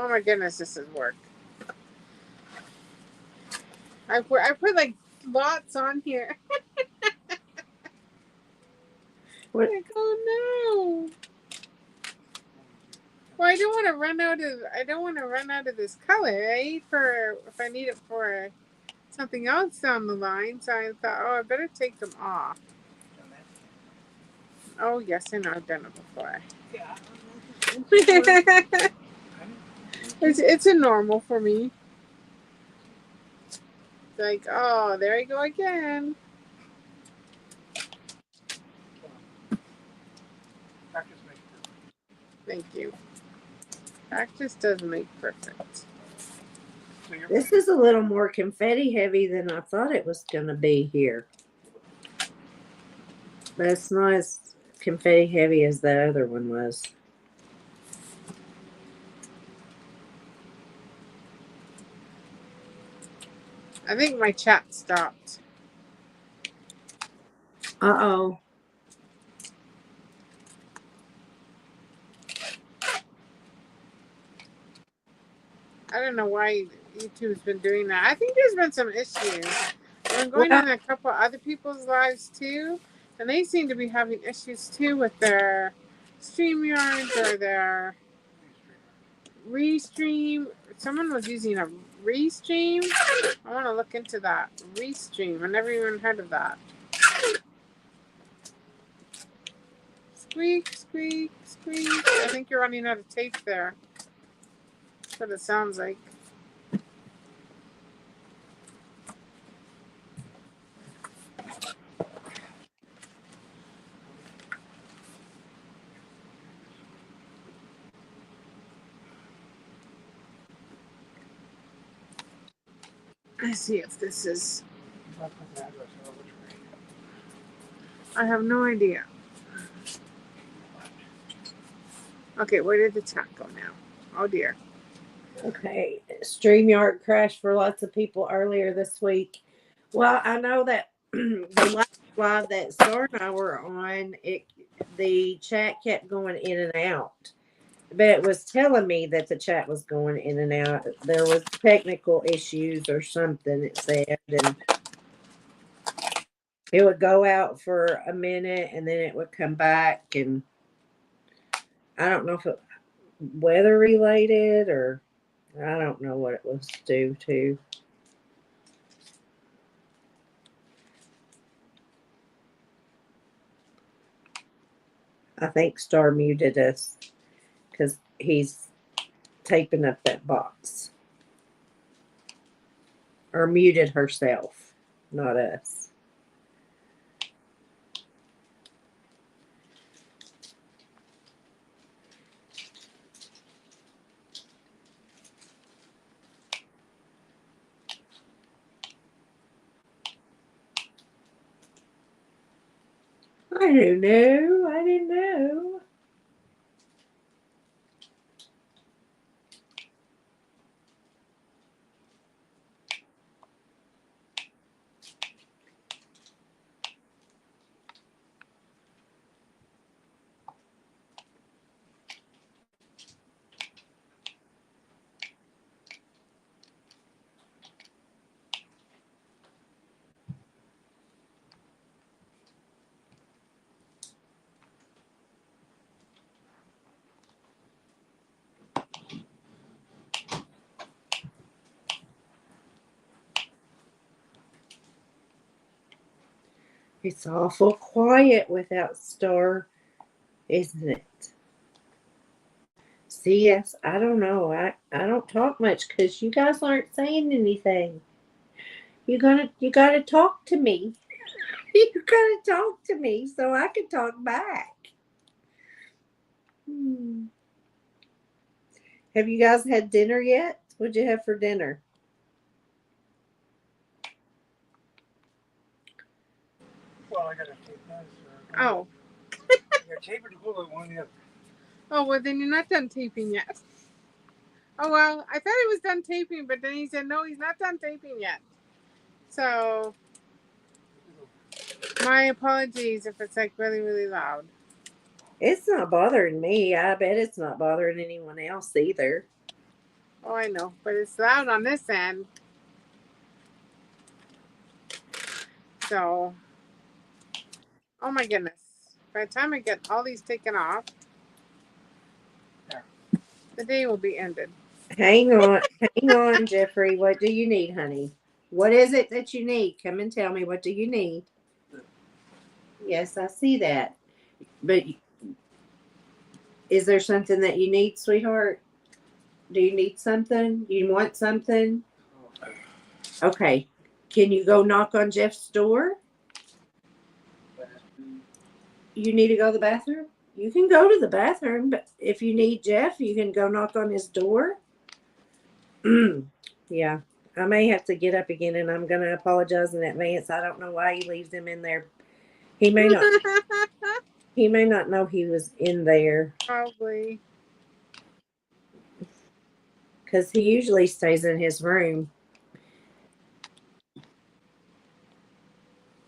Oh my goodness, this is work. I put like lots on here. What? Like, oh no. Well, I don't want to run out of this color, right? For if I need it for something else down the line. So I thought, I better take them off. Oh yes, I know, I've done it before. Yeah. It's a normal for me. It's like, oh, there I go again. Thank you. Practice does make perfect. This is a little more confetti heavy than I thought it was going to be here. But it's not as confetti heavy as the other one was. I think my chat stopped. Uh-oh. I don't know why YouTube's been doing that. I think there's been some issues. I'm going on a couple other people's lives too, and they seem to be having issues too with their StreamYards or Restream. Someone was using a Restream. I want to look into that. Restream. I never even heard of that. Squeak, squeak, squeak. I think you're running out of tape there. That's what it sounds like. Let's see if this is. I have no idea. Okay, where did the chat go now? Oh dear. Okay, StreamYard crashed for lots of people earlier this week. Well, I know that the last live that Star and I were on, the chat kept going in and out. But it was telling me that the chat was going in and out. There was technical issues or something, it said. And it would go out for a minute and then it would come back. And I don't know if it weather related or I don't know what it was due to. I think Star muted us because he's taping up that box. Or muted herself, not us. I don't know. I didn't know. It's awful quiet without Star, isn't it? See, yes, I don't know. I don't talk much because you guys aren't saying anything. You gotta talk to me. You gotta talk to me so I can talk back. Have you guys had dinner yet? What'd you have for dinner? Well, I got to tape this. Oh. You're taping the bullet one the other. Oh, well, then you're not done taping yet. Oh, well, I thought he was done taping, but then he said, no, he's not done taping yet. So, my apologies if it's like really, really loud. It's not bothering me. I bet it's not bothering anyone else either. Oh, I know, but it's loud on this end. So, oh my goodness. By the time I get all these taken off, the day will be ended. Hang on, Jeffrey. What do you need, honey? What is it that you need? Come and tell me. What do you need? Yes, I see that. But is there something that you need, sweetheart? Do you need something? You want something? Okay. Can you go knock on Jeff's door? You need to go to the bathroom? You can go to the bathroom, but if you need Jeff, you can go knock on his door. Yeah. I may have to get up again, and I'm going to apologize in advance. I don't know why he leaves him in there. He may not. He may not know he was in there. Probably. Because he usually stays in his room.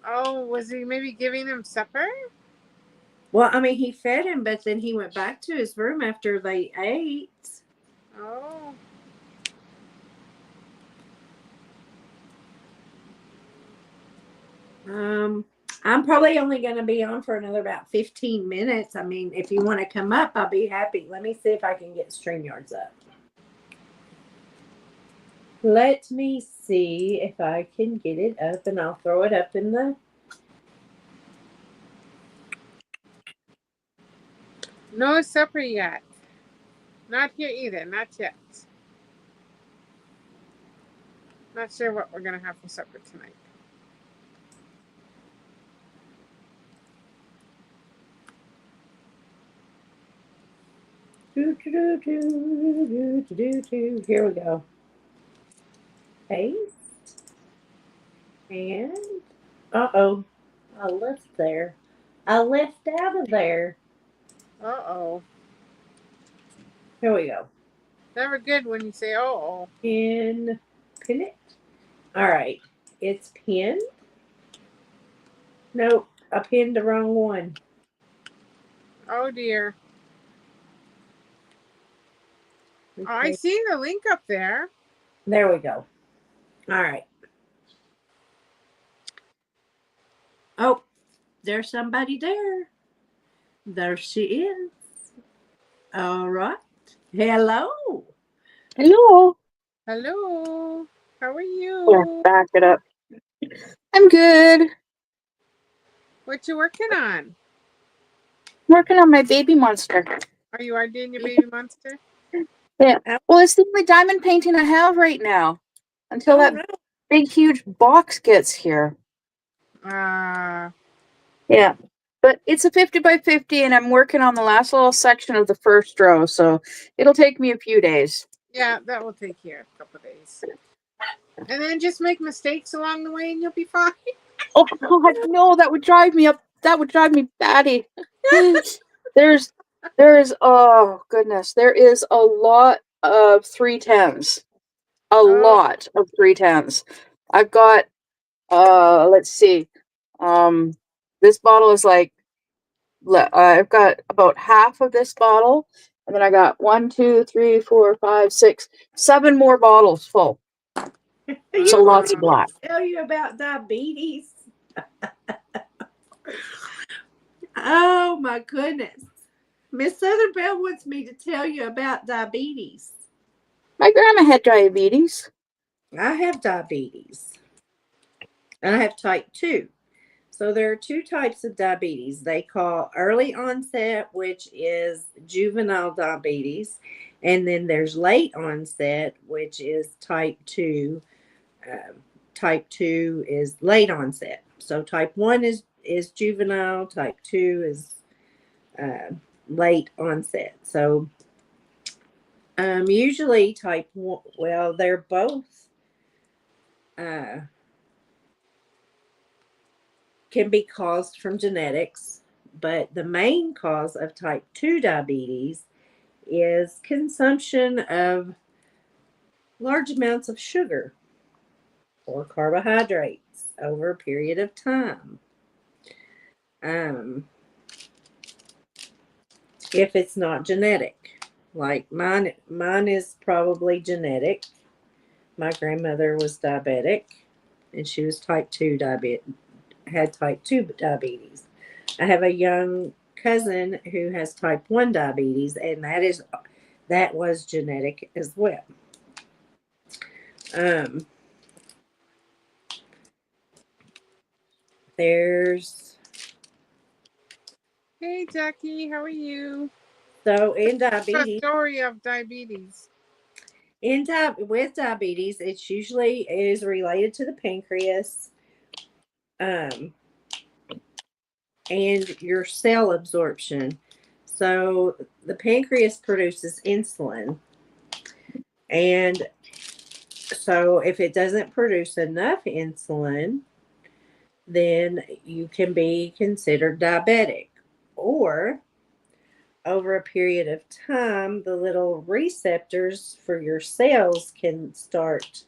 Oh, was he maybe giving him supper? Well, I mean, he fed him, but then he went back to his room after they ate. Oh. I'm probably only going to be on for another about 15 minutes. I mean, if you want to come up, I'll be happy. Let me see if I can get StreamYards up. Let me see if I can get it up, and I'll throw it up in the... No supper yet. Not here either. Not yet. Not sure what we're going to have for supper tonight. Here we go. Paste. And, uh-oh, I left there. I left out of there. Uh-oh. Here we go. Never good when you say uh-oh. Pin it. All right. It's pinned. Nope, I pinned the wrong one. Oh, dear. Okay. Oh, I see the link up there. There we go. All right. Oh, there's somebody there. There she is. All right. Hello. Hello. Hello. How are you? Here, back it up. I'm good. What you working on? Working on my baby monster. Are you doing your baby monster? Yeah. Well, it's the only diamond painting I have right now. Until that big, huge box gets here. Yeah. But it's a 50 by 50, and I'm working on the last little section of the first row, so it'll take me a few days. Yeah, that will take you a couple of days. And then just make mistakes along the way and you'll be fine. Oh, God, no, that would drive me up. That would drive me batty. There's, oh, goodness, there is a lot of 310s. A lot of 310s. I've got, let's see, this bottle is like, I've got about half of this bottle, and then I got 1, 2, 3, 4, 5, 6, 7 more bottles full. So lots of black. Tell you about diabetes. Oh my goodness. Miss Sotherbell wants me to tell you about diabetes. My grandma had diabetes. I have diabetes. And I have type 2. So there are 2 types of diabetes. They call early onset, which is juvenile diabetes. And then there's late onset, which is type 2. Type 2 is late onset. So type 1 is juvenile. Type 2 is late onset. So usually type 1, well, they're both can be caused from genetics, but the main cause of type 2 diabetes is consumption of large amounts of sugar or carbohydrates over a period of time. If it's not genetic, like mine is probably genetic. My grandmother was diabetic, and she was type 2 diabetic, had type 2 diabetes. I have a young cousin who has type 1 diabetes, and that was genetic as well. There's... Hey, Jackie, how are you? So in diabetes... What's the story of diabetes? With diabetes, it usually is related to the pancreas and your cell absorption. So the pancreas produces insulin, and so if it doesn't produce enough insulin, then you can be considered diabetic. Or over a period of time, the little receptors for your cells can start,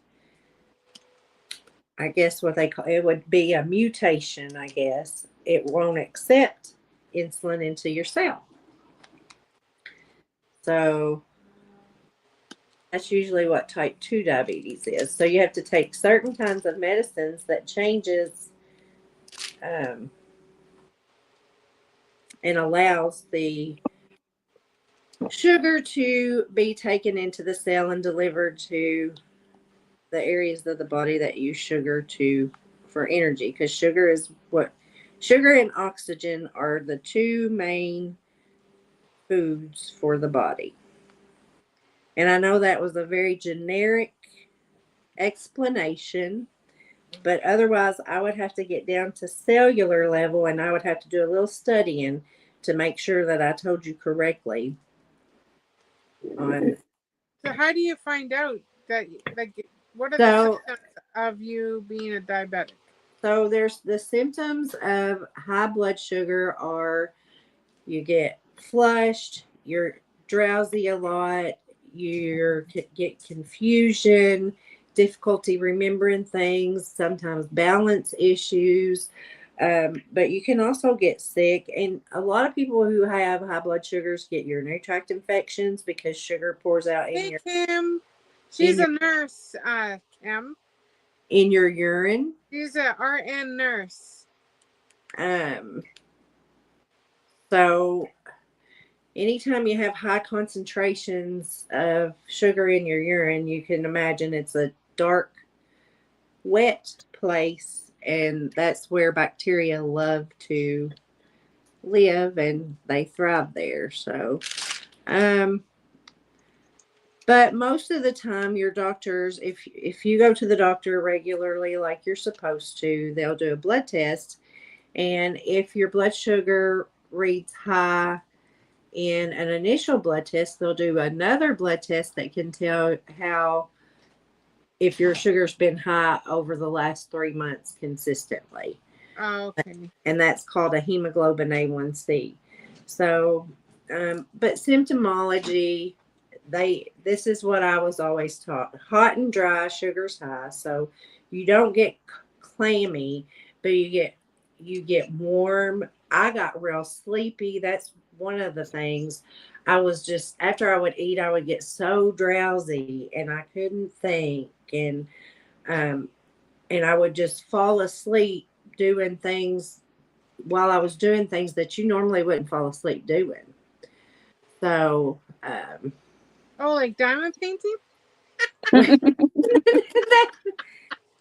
I guess what they call it would be a mutation, I guess. It won't accept insulin into your cell. So that's usually what type 2 diabetes is. So you have to take certain kinds of medicines that changes and allows the sugar to be taken into the cell and delivered to the areas of the body that use sugar for energy, because sugar and oxygen are the two main foods for the body. And I know that was a very generic explanation, but otherwise I would have to get down to cellular level, and I would have to do a little studying to make sure that I told you correctly on. So how do you find out that, like, what are the symptoms of you being a diabetic? So there's the symptoms of high blood sugar are you get flushed, you're drowsy a lot, you get confusion, difficulty remembering things, sometimes balance issues. But you can also get sick. And a lot of people who have high blood sugars get urinary tract infections because sugar pours out Hey, Kim. She's a nurse, Kim. In your urine. She's a RN nurse. So anytime you have high concentrations of sugar in your urine, you can imagine it's a dark, wet place, and that's where bacteria love to live and they thrive there. So, but most of the time, your doctors, if you go to the doctor regularly like you're supposed to, they'll do a blood test, and if your blood sugar reads high in an initial blood test, they'll do another blood test that can tell if your sugar's been high over the last 3 months consistently. Okay. And that's called a hemoglobin A1C. So, but symptomology, this is what I was always taught. Hot and dry, sugar's high. So you don't get clammy, but you get warm. I got real sleepy. That's one of the things. I was just, after I would eat, I would get so drowsy and I couldn't think, and I would just fall asleep doing things while I was doing things that you normally wouldn't fall asleep doing. So, like diamond painting?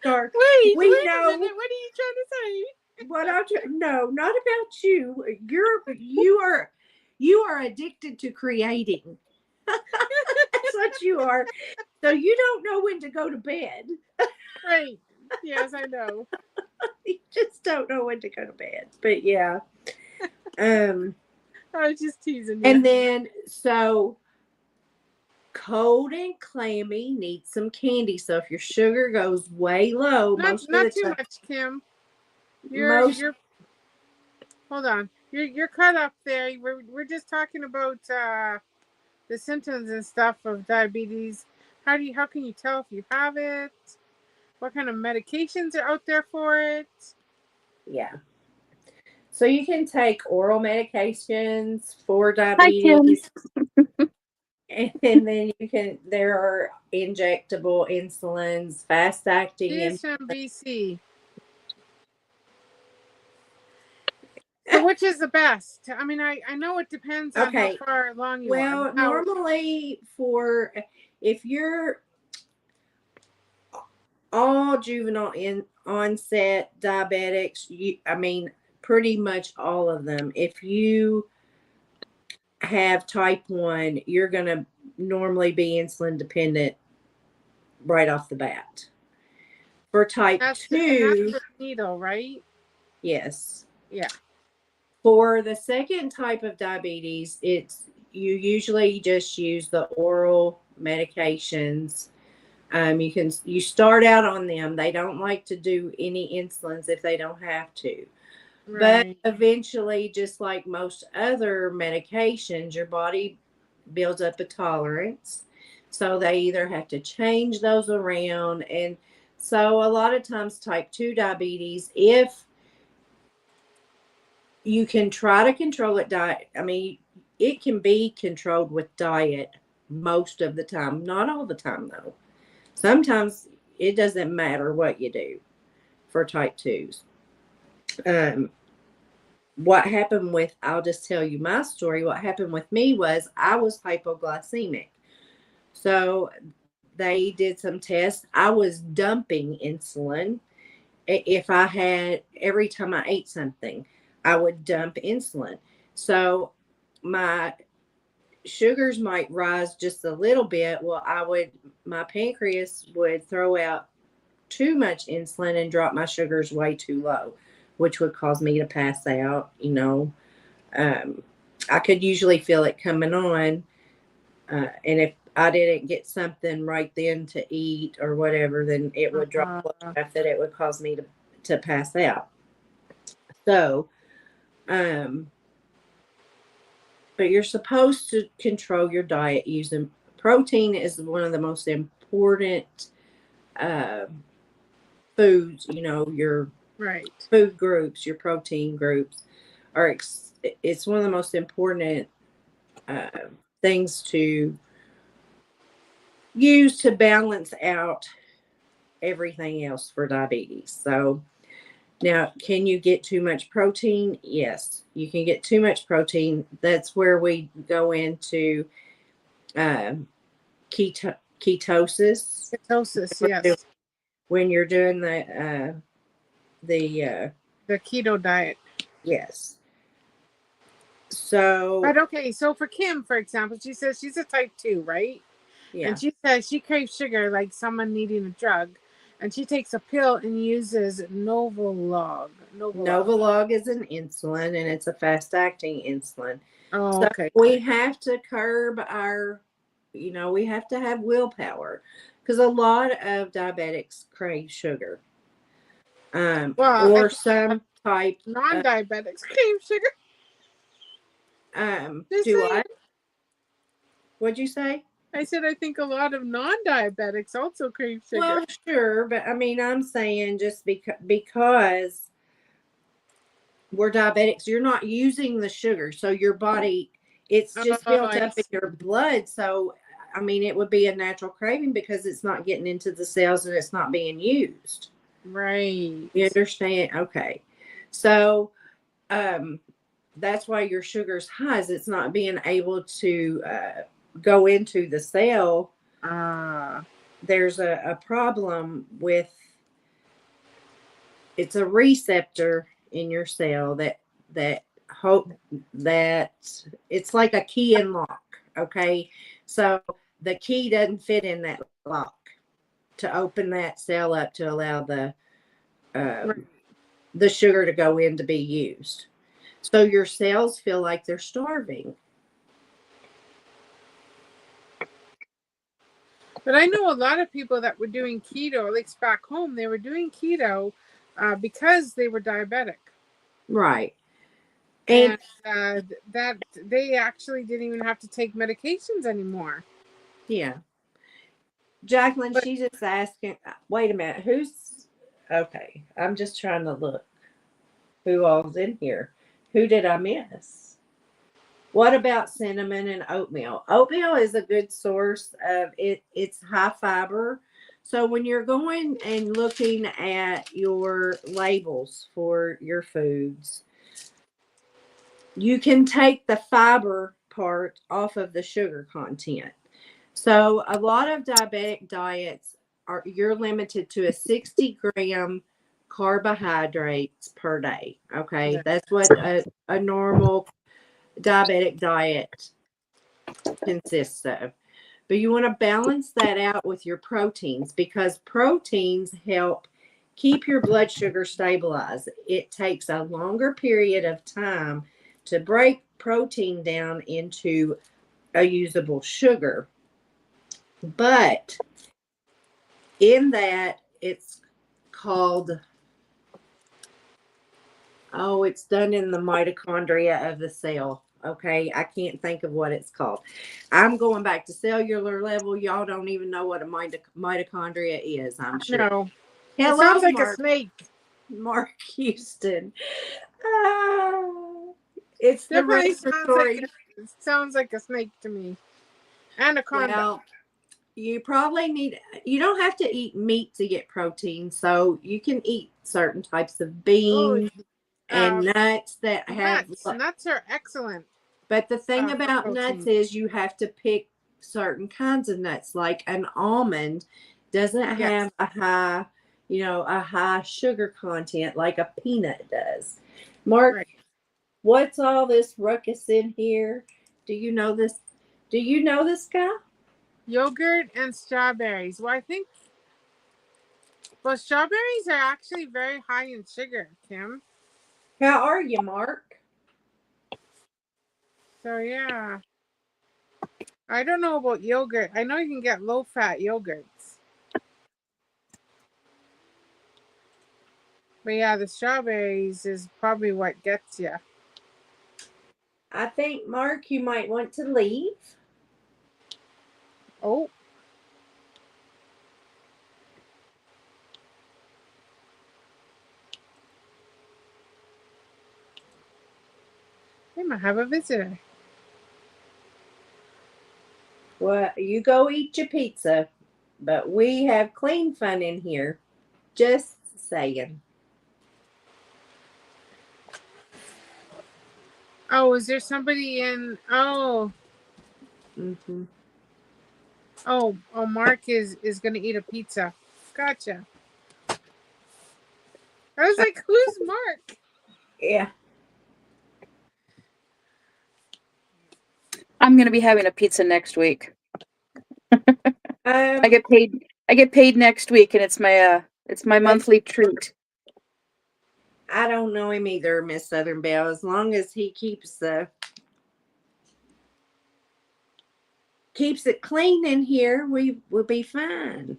Dark. Wait a minute. What are you trying to say? No, not about you. You are addicted to creating. That's what you are. So you don't know when to go to bed. Right. Yes, I know. You just don't know when to go to bed. But yeah. I was just teasing you. And then so cold and clammy needs some candy. So if your sugar goes way low, not too much, Kim. You're hold on. You're cut up there. We're just talking about the symptoms and stuff of diabetes. How can you tell if you have it? What kind of medications are out there for it? Yeah. So you can take oral medications for diabetes. And then there are injectable insulins, fast acting. She's from BC. So which is the best? I mean, I know it depends on how far along you are. Well, normally if you're all juvenile onset diabetics, pretty much all of them. If you have type 1, you're going to normally be insulin dependent right off the bat. For type 2, that's the needle, right? Yes. Yeah. For the second type of diabetes, you usually just use the oral medications. You start out on them. They don't like to do any insulins if they don't have to. Right. But eventually, just like most other medications, your body builds up a tolerance. So they either have to change those around. And so a lot of times type 2 diabetes, if you can try to control it, it can be controlled with diet most of the time. Not all the time, though. Sometimes it doesn't matter what you do for type 2s. What happened I'll just tell you my story. What happened with me was I was hypoglycemic. So they did some tests. I was dumping insulin. If I had, every time I ate something, I would dump insulin. So my sugars might rise just a little bit. Well, my pancreas would throw out too much insulin and drop my sugars way too low, which would cause me to pass out. I could usually feel it coming on. And if I didn't get something right then to eat or whatever, then it would drop low enough that it would cause me to pass out. So, but you're supposed to control your diet using protein is one of the most important foods. Your food groups, your protein groups it's one of the most important things to use to balance out everything else for diabetes. So now, can you get too much protein? Yes, you can get too much protein. That's where we go into ketosis. Ketosis, yes. When you're doing the keto diet. Yes. So, but okay, so for Kim, for example, she says she's a type 2, right? Yeah. And she says she craves sugar like someone needing a drug. And she takes a pill and uses Novolog. Novolog is an insulin, and it's a fast-acting insulin. Oh, okay. So we have to curb we have to have willpower, because a lot of diabetics crave sugar. Or some type non-diabetics crave sugar. What'd you say? I said I think a lot of non-diabetics also crave sugar. Well, sure, but I'm saying just because we're diabetics, you're not using the sugar, so your body, it's just built up in your blood. So, it would be a natural craving because it's not getting into the cells and it's not being used. Right. You understand? Okay. So, that's why your sugar's high, is it's not being able to go into the cell. There's a problem with, it's a receptor in your cell that it's like a key and lock. Okay. So the key doesn't fit in that lock to open that cell up to allow the sugar to go in to be used. So your cells feel like they're starving. But I know a lot of people that were doing keto, at least back home, they were doing keto because they were diabetic. Right. And that they actually didn't even have to take medications anymore. Yeah. Jacqueline, she's just asking, wait a minute, okay, I'm just trying to look who all's in here. Who did I miss? What about cinnamon and oatmeal? Oatmeal is a good source of it. It's high fiber. So when you're going and looking at your labels for your foods, you can take the fiber part off of the sugar content. So a lot of diabetic diets you're limited to a 60-gram carbohydrates per day. Okay. Yeah. That's what a normal diabetic diet consists of. But you want to balance that out with your proteins, because proteins help keep your blood sugar stabilized. It takes a longer period of time to break protein down into a usable sugar. But in that, it's called, it's done in the mitochondria of the cell. Okay, I can't think of what it's called. I'm going back to cellular level. Y'all don't even know what a mitochondria is, I'm sure. No. Hello, it sounds like a snake. Mark Houston. It's the respiratory. It sounds like a snake to me. Anaconda. Well, you don't have to eat meat to get protein. So you can eat certain types of beans and nuts that have. Nuts are excellent. But the thing about nuts is you have to pick certain kinds of nuts, like an almond doesn't have a high, a high sugar content like a peanut does. Mark, Right. what's all this ruckus in here? Do you know this? Do you know this guy? Yogurt and strawberries. Well, strawberries are actually very high in sugar, Kim. How are you, Mark? So yeah. I don't know about yogurt. I know you can get low fat yogurts. But yeah, the strawberries is probably what gets you. I think, Mark, you might want to leave. Oh. We might have a visitor. Well, you go eat your pizza, but we have clean fun in here. Just saying. Oh, is there somebody in? Oh, Mm-hmm. oh, Mark is gonna eat a pizza. Gotcha. I was like, who's Mark? Yeah. I'm gonna be having a pizza next week. Um, I get paid. I get paid next week, and it's my monthly treat. I don't know him either, Miss Southern Belle. As long as he keeps it clean in here, we will be fine.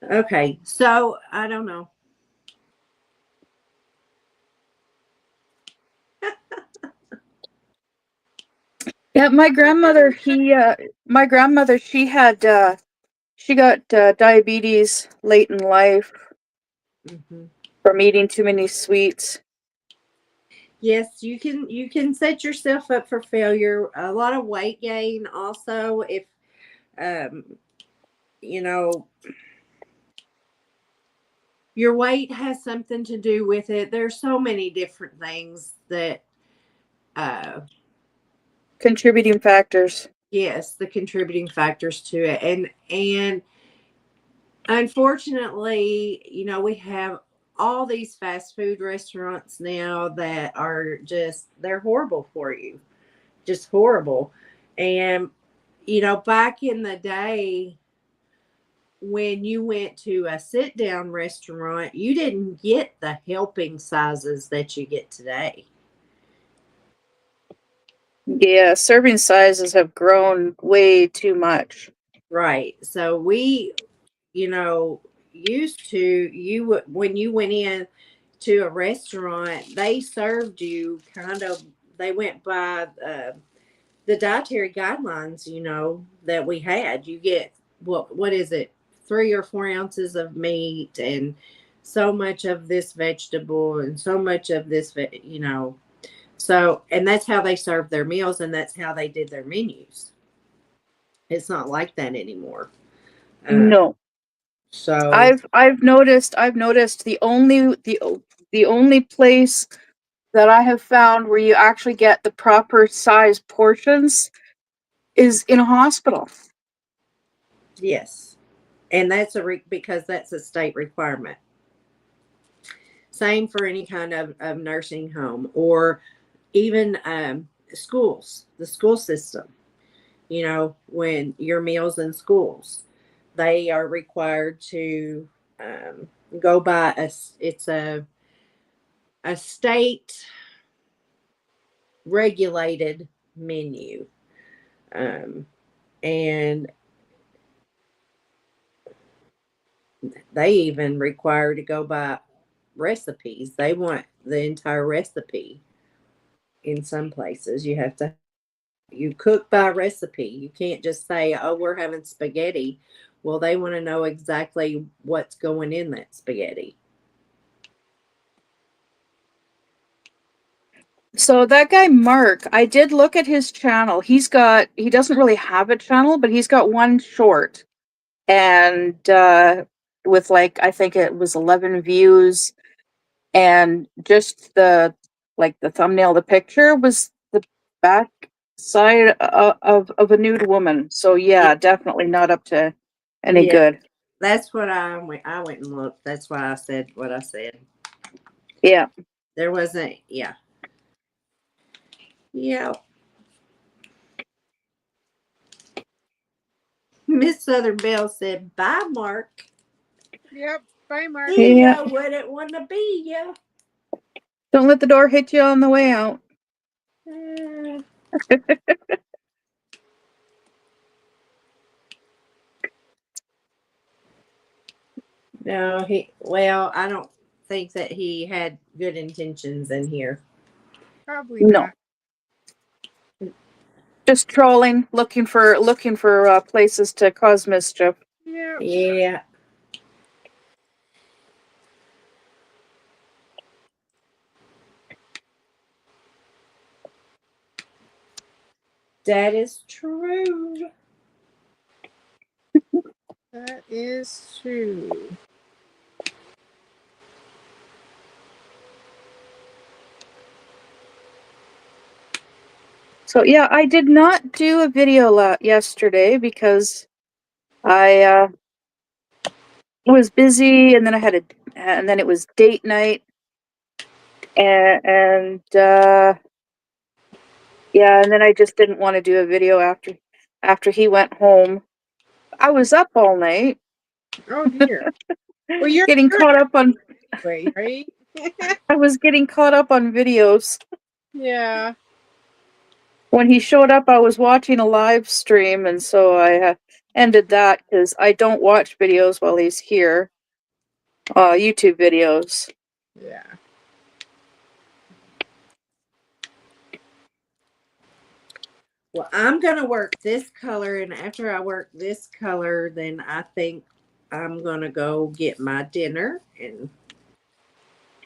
Okay, so I don't know. Yeah, my grandmother. My grandmother. She got diabetes late in life Mm-hmm. from eating too many sweets. Yes, you can set yourself up for failure. A lot of weight gain also if um you know your weight has something to do with it. There's so many different things that uh Contributing factors. yes, the contributing factors to it. And unfortunately, we have all these fast food restaurants now that are they're horrible for you. Just horrible. And back in the day when you went to a sit down restaurant, you didn't get the helping sizes that you get today. Yeah, serving sizes have grown way too much. Right. So we, used to, when you went in to a restaurant, they served you they went by the dietary guidelines, that we had. You get, what is it, 3 or 4 ounces of meat and so much of this vegetable and so much of this, So, and that's how they served their meals and that's how they did their menus. It's not like that anymore. Uh, No, so, I've noticed the only place that I have found where you actually get the proper size portions is in a hospital. yes. And that's because that's a state requirement. Same for any kind of nursing home or even schools, the school system. When your meals in schools, they are required to um, go by it's a state regulated menu. Um, and they even require to go by recipes. They want the entire recipe. In some places, you cook by recipe. You can't just say, "Oh, we're having spaghetti." Well, they want to know exactly what's going in that spaghetti. So that guy Mark, I did look at his channel. He doesn't really have a channel, but he's got one short, and with, like, I think it was 11 views, and just like the thumbnail, the picture was the back side of a nude woman. So yeah, definitely not up to any good. That's what I went and looked. That's why I said what I said. Yeah. There wasn't, yeah. Miss Southern Belle said, bye, Mark. Yep. Bye, Mark. See ya, wouldn't want to be ya. Don't let the door hit you on the way out. No, I don't think that he had good intentions in here. Probably not. Just trolling, looking for places to cause mischief. Yeah. That is true. That is true. So yeah, I did not do a video yesterday because I was busy, and then and then it was date night, and yeah, and then I just didn't want to do a video after he went home. I was up all night. Oh dear. Well, you're getting caught up on anyway, right? I was getting caught up on videos. Yeah. When he showed up, I was watching a live stream, and so I ended that because I don't watch videos while he's here. YouTube videos. Yeah. Well, I'm going to work this color, and after I work this color, then I think I'm going to go get my dinner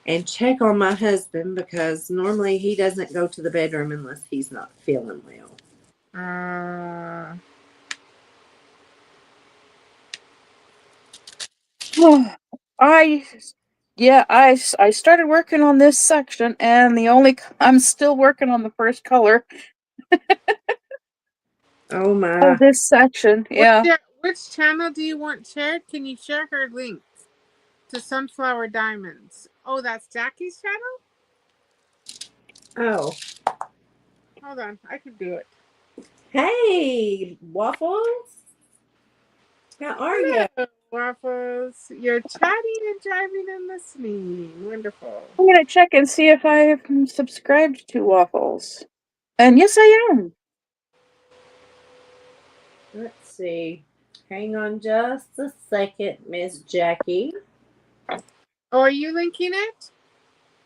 and check on my husband, because normally he doesn't go to the bedroom unless he's not feeling well. I started working on this section, and I'm still working on the first color. Oh my. Oh, this section, yeah. Which channel do you want shared? Can you share her link to Sunflower Diamonds? Oh, that's Jackie's channel? Oh. Hold on, I can do it. Hey, Waffles. How are you? Waffles. You're chatting and driving and listening. Wonderful. I'm going to check and see if I'm subscribed to Waffles. And yes, I am. Let's see. Hang on just a second, Miss Jackie. Oh, are you linking it?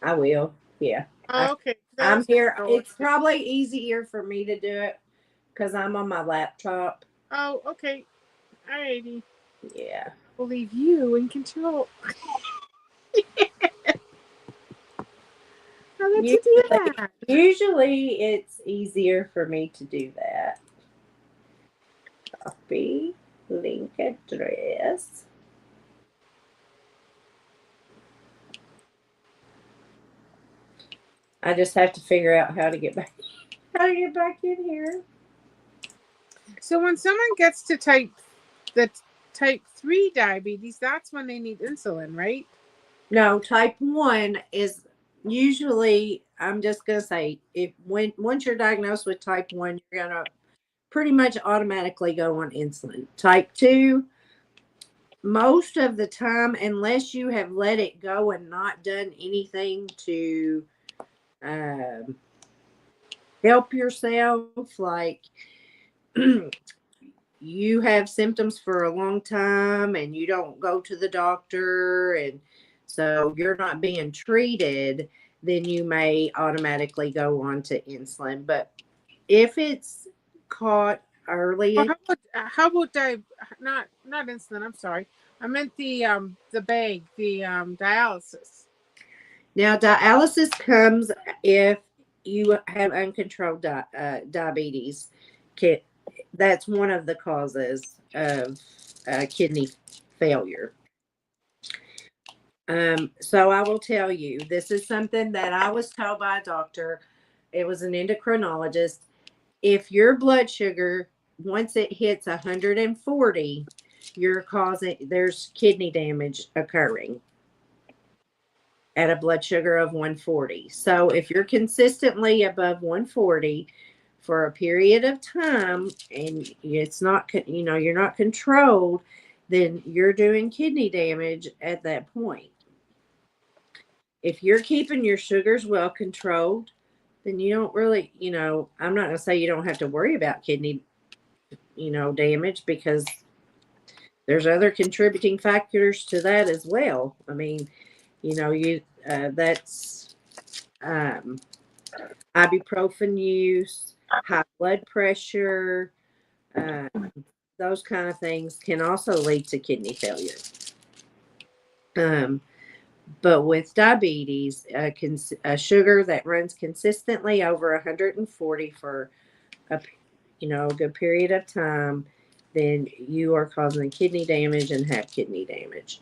I will. Yeah. Oh, okay. I'm here. It's probably easier for me to do it because I'm on my laptop. Oh, okay. Alrighty. Yeah. We'll leave you in control. Usually it's easier for me to do that. Copy link address. I just have to figure out how to get back in here. So when someone gets to type 3 diabetes, that's when they need insulin, right? No, type 1 is usually, I'm just going to say, once you're diagnosed with type 1, you're going to pretty much automatically go on insulin. Type 2, most of the time, unless you have let it go and not done anything to help yourself, like you have symptoms for a long time and you don't go to the doctor, and so you're not being treated, then you may automatically go on to insulin. But if it's caught early, well, how about not insulin? I'm sorry, I meant the bag, the dialysis. Now, dialysis comes if you have uncontrolled diabetes. That's one of the causes of kidney failure. So I will tell you, this is something that I was told by a doctor. It was an endocrinologist. If your blood sugar, once it hits 140, there's kidney damage occurring at a blood sugar of 140. So if you're consistently above 140 for a period of time and it's not, you're not controlled, then you're doing kidney damage at that point. If you're keeping your sugars well controlled, then you don't really, I'm not going to say you don't have to worry about kidney, damage, because there's other contributing factors to that as well. I mean, that's um, ibuprofen use, high blood pressure, uh, those kind of things can also lead to kidney failure. Um, but with diabetes, a sugar that runs consistently over 140 for a good period of time, then you are causing kidney damage and have kidney damage.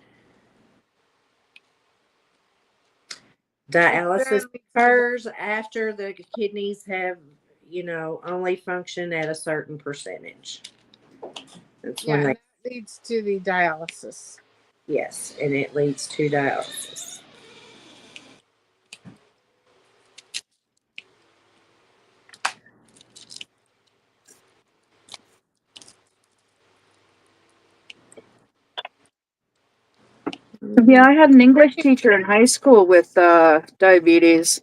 Dialysis occurs after the kidneys have, only function at a certain percentage. That's when that leads to the dialysis. Yes, and it leads to dialysis. Yeah, I had an English teacher in high school with diabetes,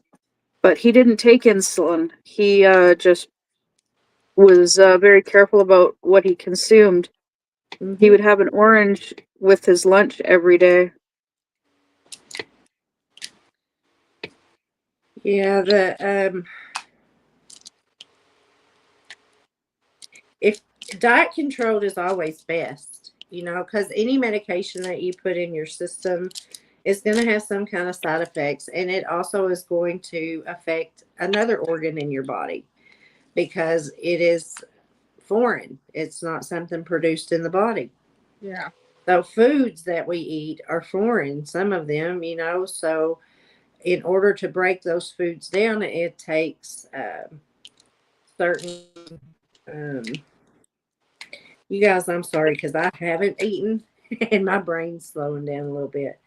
but he didn't take insulin. He just was very careful about what he consumed. Mm-hmm. He would have an orange with his lunch every day. Yeah, if diet controlled is always best, because any medication that you put in your system is going to have some kind of side effects, and it also is going to affect another organ in your body because it is foreign. It's not something produced in the body. Yeah. So foods that we eat are foreign, some of them, so in order to break those foods down, it takes certain. Um, you guys, I'm sorry because I haven't eaten and my brain's slowing down a little bit.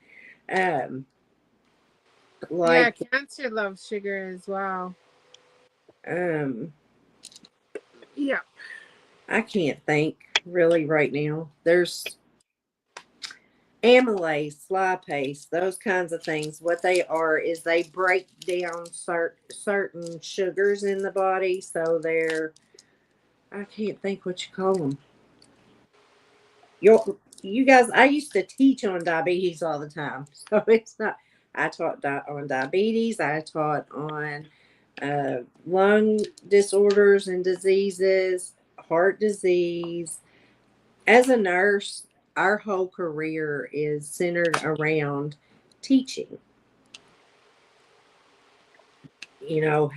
Um, like, cancer loves sugar as well. um, Yeah. I can't think really right now. There's amylase, lipase, those kinds of things. What they are is they break down certain sugars in the body. So I can't think what you call them. You guys, I used to teach on diabetes all the time. So it's not, I taught on diabetes. I taught on lung disorders and diseases, heart disease. As a nurse, our whole career is centered around teaching.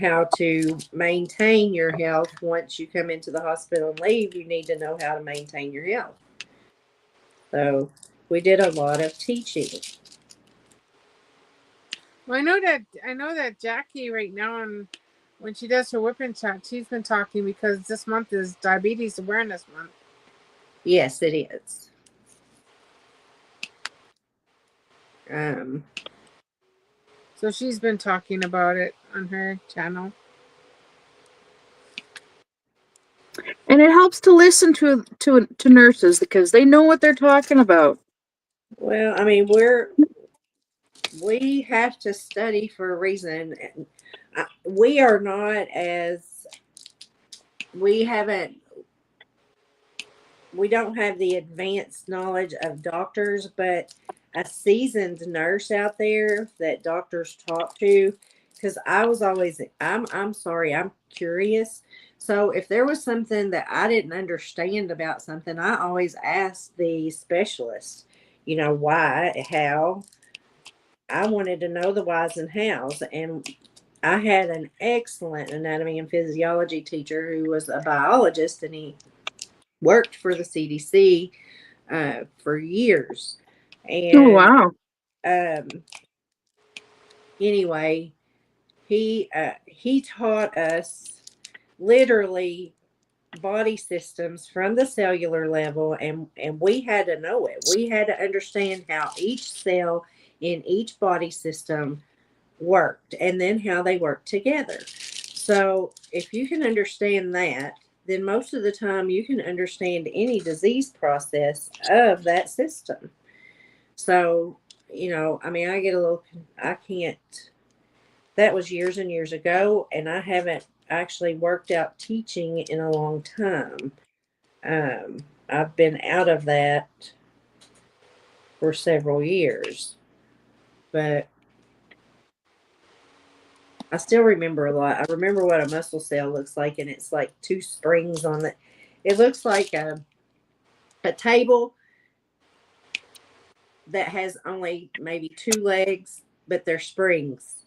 How to maintain your health. Once you come into the hospital and leave, you need to know how to maintain your health. So we did a lot of teaching. Well, I know that Jackie right now, and when she does her whipping chat, she's been talking because this month is Diabetes Awareness Month. Yes, it is. Um, So she's been talking about it on her channel. And it helps to listen to nurses because they know what they're talking about. well, I mean, we have to study for a reason. We are not as we haven't we don't have the advanced knowledge of doctors, but a seasoned nurse out there that doctors talk to. Because I'm sorry, I'm curious. So if there was something that I didn't understand about something, I always asked the specialist, why, how. I wanted to know the whys and hows. And I had an excellent anatomy and physiology teacher who was a biologist, and he worked for the CDC for years. Oh, And wow. Anyway, he taught us literally body systems from the cellular level, and we had to know it. We had to understand how each cell in each body system worked and then how they work together. So if you can understand that, then most of the time you can understand any disease process of that system. So, I mean, I can't, that was years and years ago, and I haven't actually worked out teaching in a long time. I've been out of that for several years, but I still remember a lot. I remember what a muscle cell looks like, and it's like two springs on it. It looks like a table that has only maybe two legs, but they're springs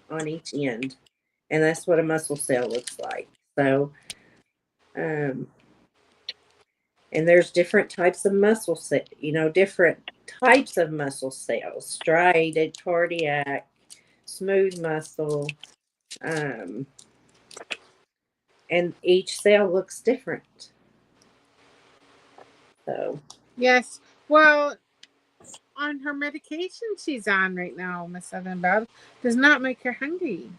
on each end. And that's what a muscle cell looks like. So, and there's different types of muscle different types of muscle cells, striated, cardiac, smooth muscle, and each cell looks different. So, yes. Well, on her medication she's on right now, Miss Southern Belle, does not make her hungry.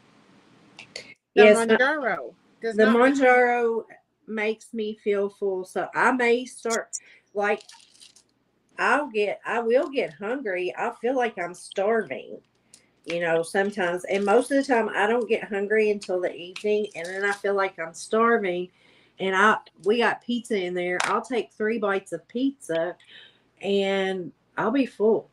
The yes, Manjaro does the not Manjaro makes me feel full. So I may start like I will get hungry. I feel like I'm starving, sometimes. And most of the time I don't get hungry until the evening, and then I feel like I'm starving. And we got pizza in there. I'll take 3 bites of pizza and I'll be full.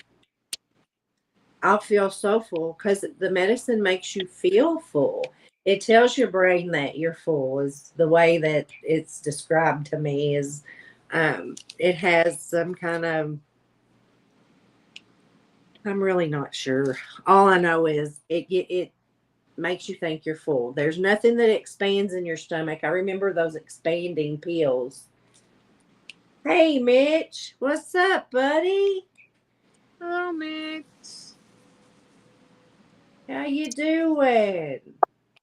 I'll feel so full because the medicine makes you feel full. It tells your brain that you're full, is the way that it's described to me. Is it has some kind of, I'm really not sure. All I know is it makes you think you're full. There's nothing that expands in your stomach. I remember those expanding pills. Hey, Mitch, what's up, buddy? Hello, Mitch. How you doing?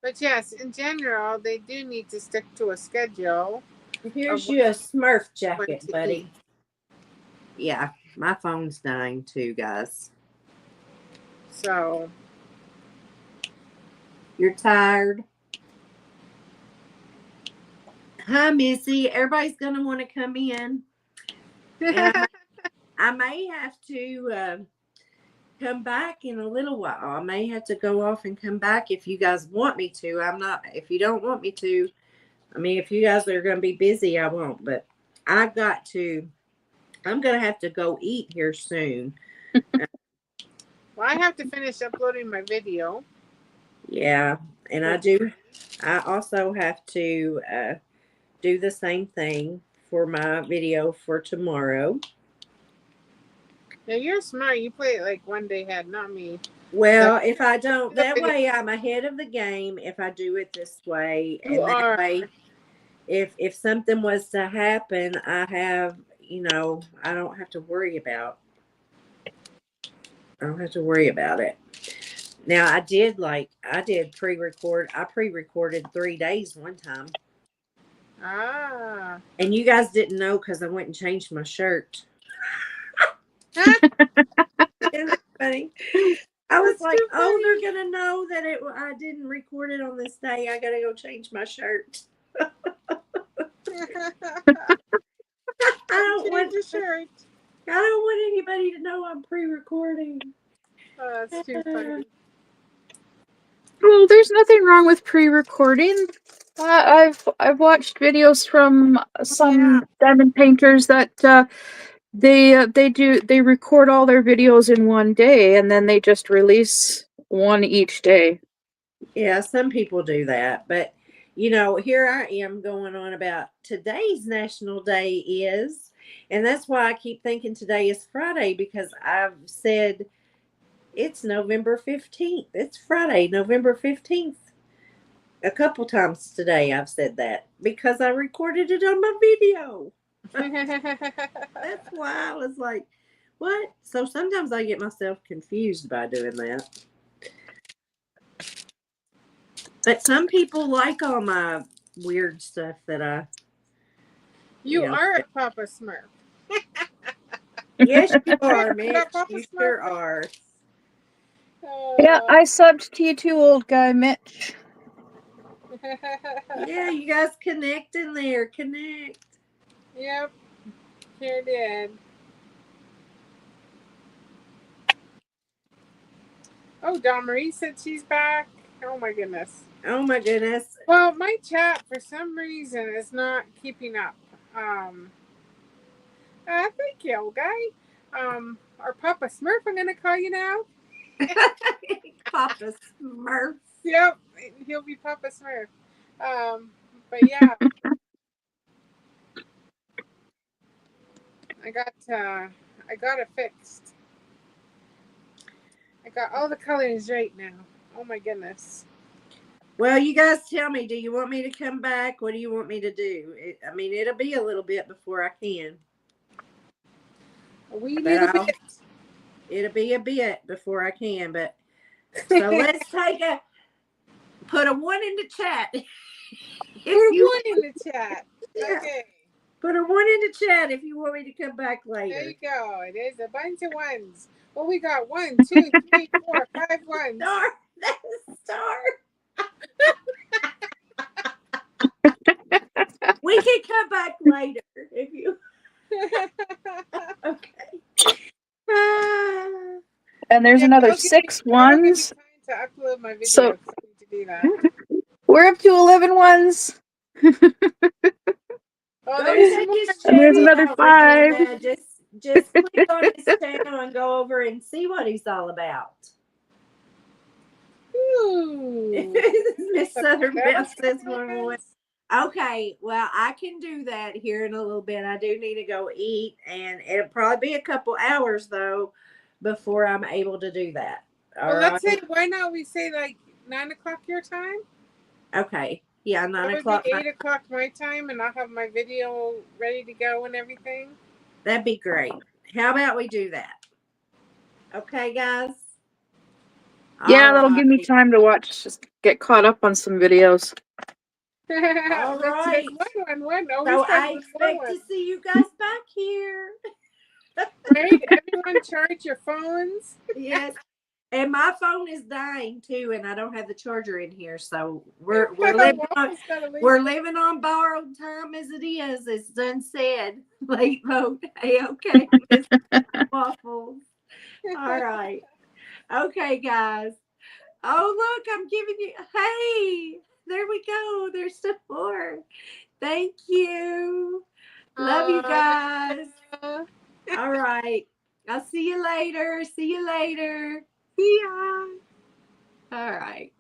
But yes, in general, they do need to stick to a schedule. Here's you a Smurf What jacket, to buddy. eat. Yeah, my phone's dying too, guys. So, You're tired? Hi, Missy. Everybody's going to want to come in. And I may have to come back in a little while. I may have to go off and come back if you guys want me to. I'm not, if you don't want me to, I mean, if you guys are going to be busy, I won't. But I'm going to have to go eat here soon. well, I have to finish uploading my video. Yeah, and I also have to do the same thing for my video for tomorrow. Now, you're smart. You play it like one day ahead, not me. Well, if I don't, that way I'm ahead of the game if I do it this way. And that way, if something was to happen, I have, I don't have to worry about it. Now, I did pre-record. I pre-recorded 3 days one time. Ah. And you guys didn't know because I went and changed my shirt. Isn't that funny? I was like, oh, they're going to know that I didn't record it on this day. I got to go change my shirt. I don't want the shirt. I don't want anybody to know I'm pre-recording. Oh, that's too funny. Well, there's nothing wrong with pre-recording. I've watched videos from some diamond painters that they record all their videos in one day and then they just release one each day. Yeah, some people do that, but here I am going on about today's National Day is, and that's why I keep thinking today is Friday, because I've said it's November 15th. It's Friday, November 15th. A couple times today I've said that because I recorded it on my video. That's why I was like, What? So sometimes I get myself confused by doing that. But some people like all my weird stuff that I. You are a Papa Smurf. Yes, you are, Mitch. Papa You Smurf? sure are. Yeah, I subbed to you too, old guy Mitch. Yeah, you guys connect in there. Connect. Yep, sure did. Oh, Dawn Marie said she's back. Oh my goodness. Oh my goodness. Well, my chat for some reason is not keeping up. Thank you, old guy. Or Papa Smurf, I'm gonna call you now. Papa Smurf. Yep, he'll be Papa Smurf. But yeah, I got it fixed. I got all the colors right now. Oh my goodness. Well, you guys tell me, do you want me to come back? What do you want me to do? I mean, it'll be a little bit before I can. A wee little bit. It'll be a bit before I can, but so let's put a 1 in the chat. Put a 1 in the chat. Yeah. Okay. Put a 1 in the chat if you want me to come back later. There you go. It is a bunch of ones. Well, we got 1, 2, 3, 4, 5 ones. Star. That's a star. We can come back later if you. Okay. And there's another 6 ones. I don't have time to upload my video, So I need to do that. we're up to 11 ones. Oh, there's another 5. Just click on his channel and go over and see what he's all about. Miss Southern Belle says one more. Okay, well, I can do that here in a little bit. I do need to go eat, and it'll probably be a couple hours, though, before I'm able to do that. Well, let's say, why not we say like 9 o'clock your time? Okay. Yeah, 9 That o'clock. Would be 8 o'clock my time, and I'll have my video ready to go and everything. That'd be great. How about we do that? Okay, guys? Yeah, that'll give me time to watch, just get caught up on some videos. All right. So I expect to see you guys back here. Right? Everyone charge your phones. Yes. And my phone is dying too, and I don't have the charger in here, so we're living on borrowed time as it is. It's done said. Late vote. Hey, okay. Waffles. All right. Okay, guys. Oh, look, I'm giving you. Hey, there we go. There's the 4. Thank you. Love you guys. All right. I'll see you later. See you later. See ya. All right.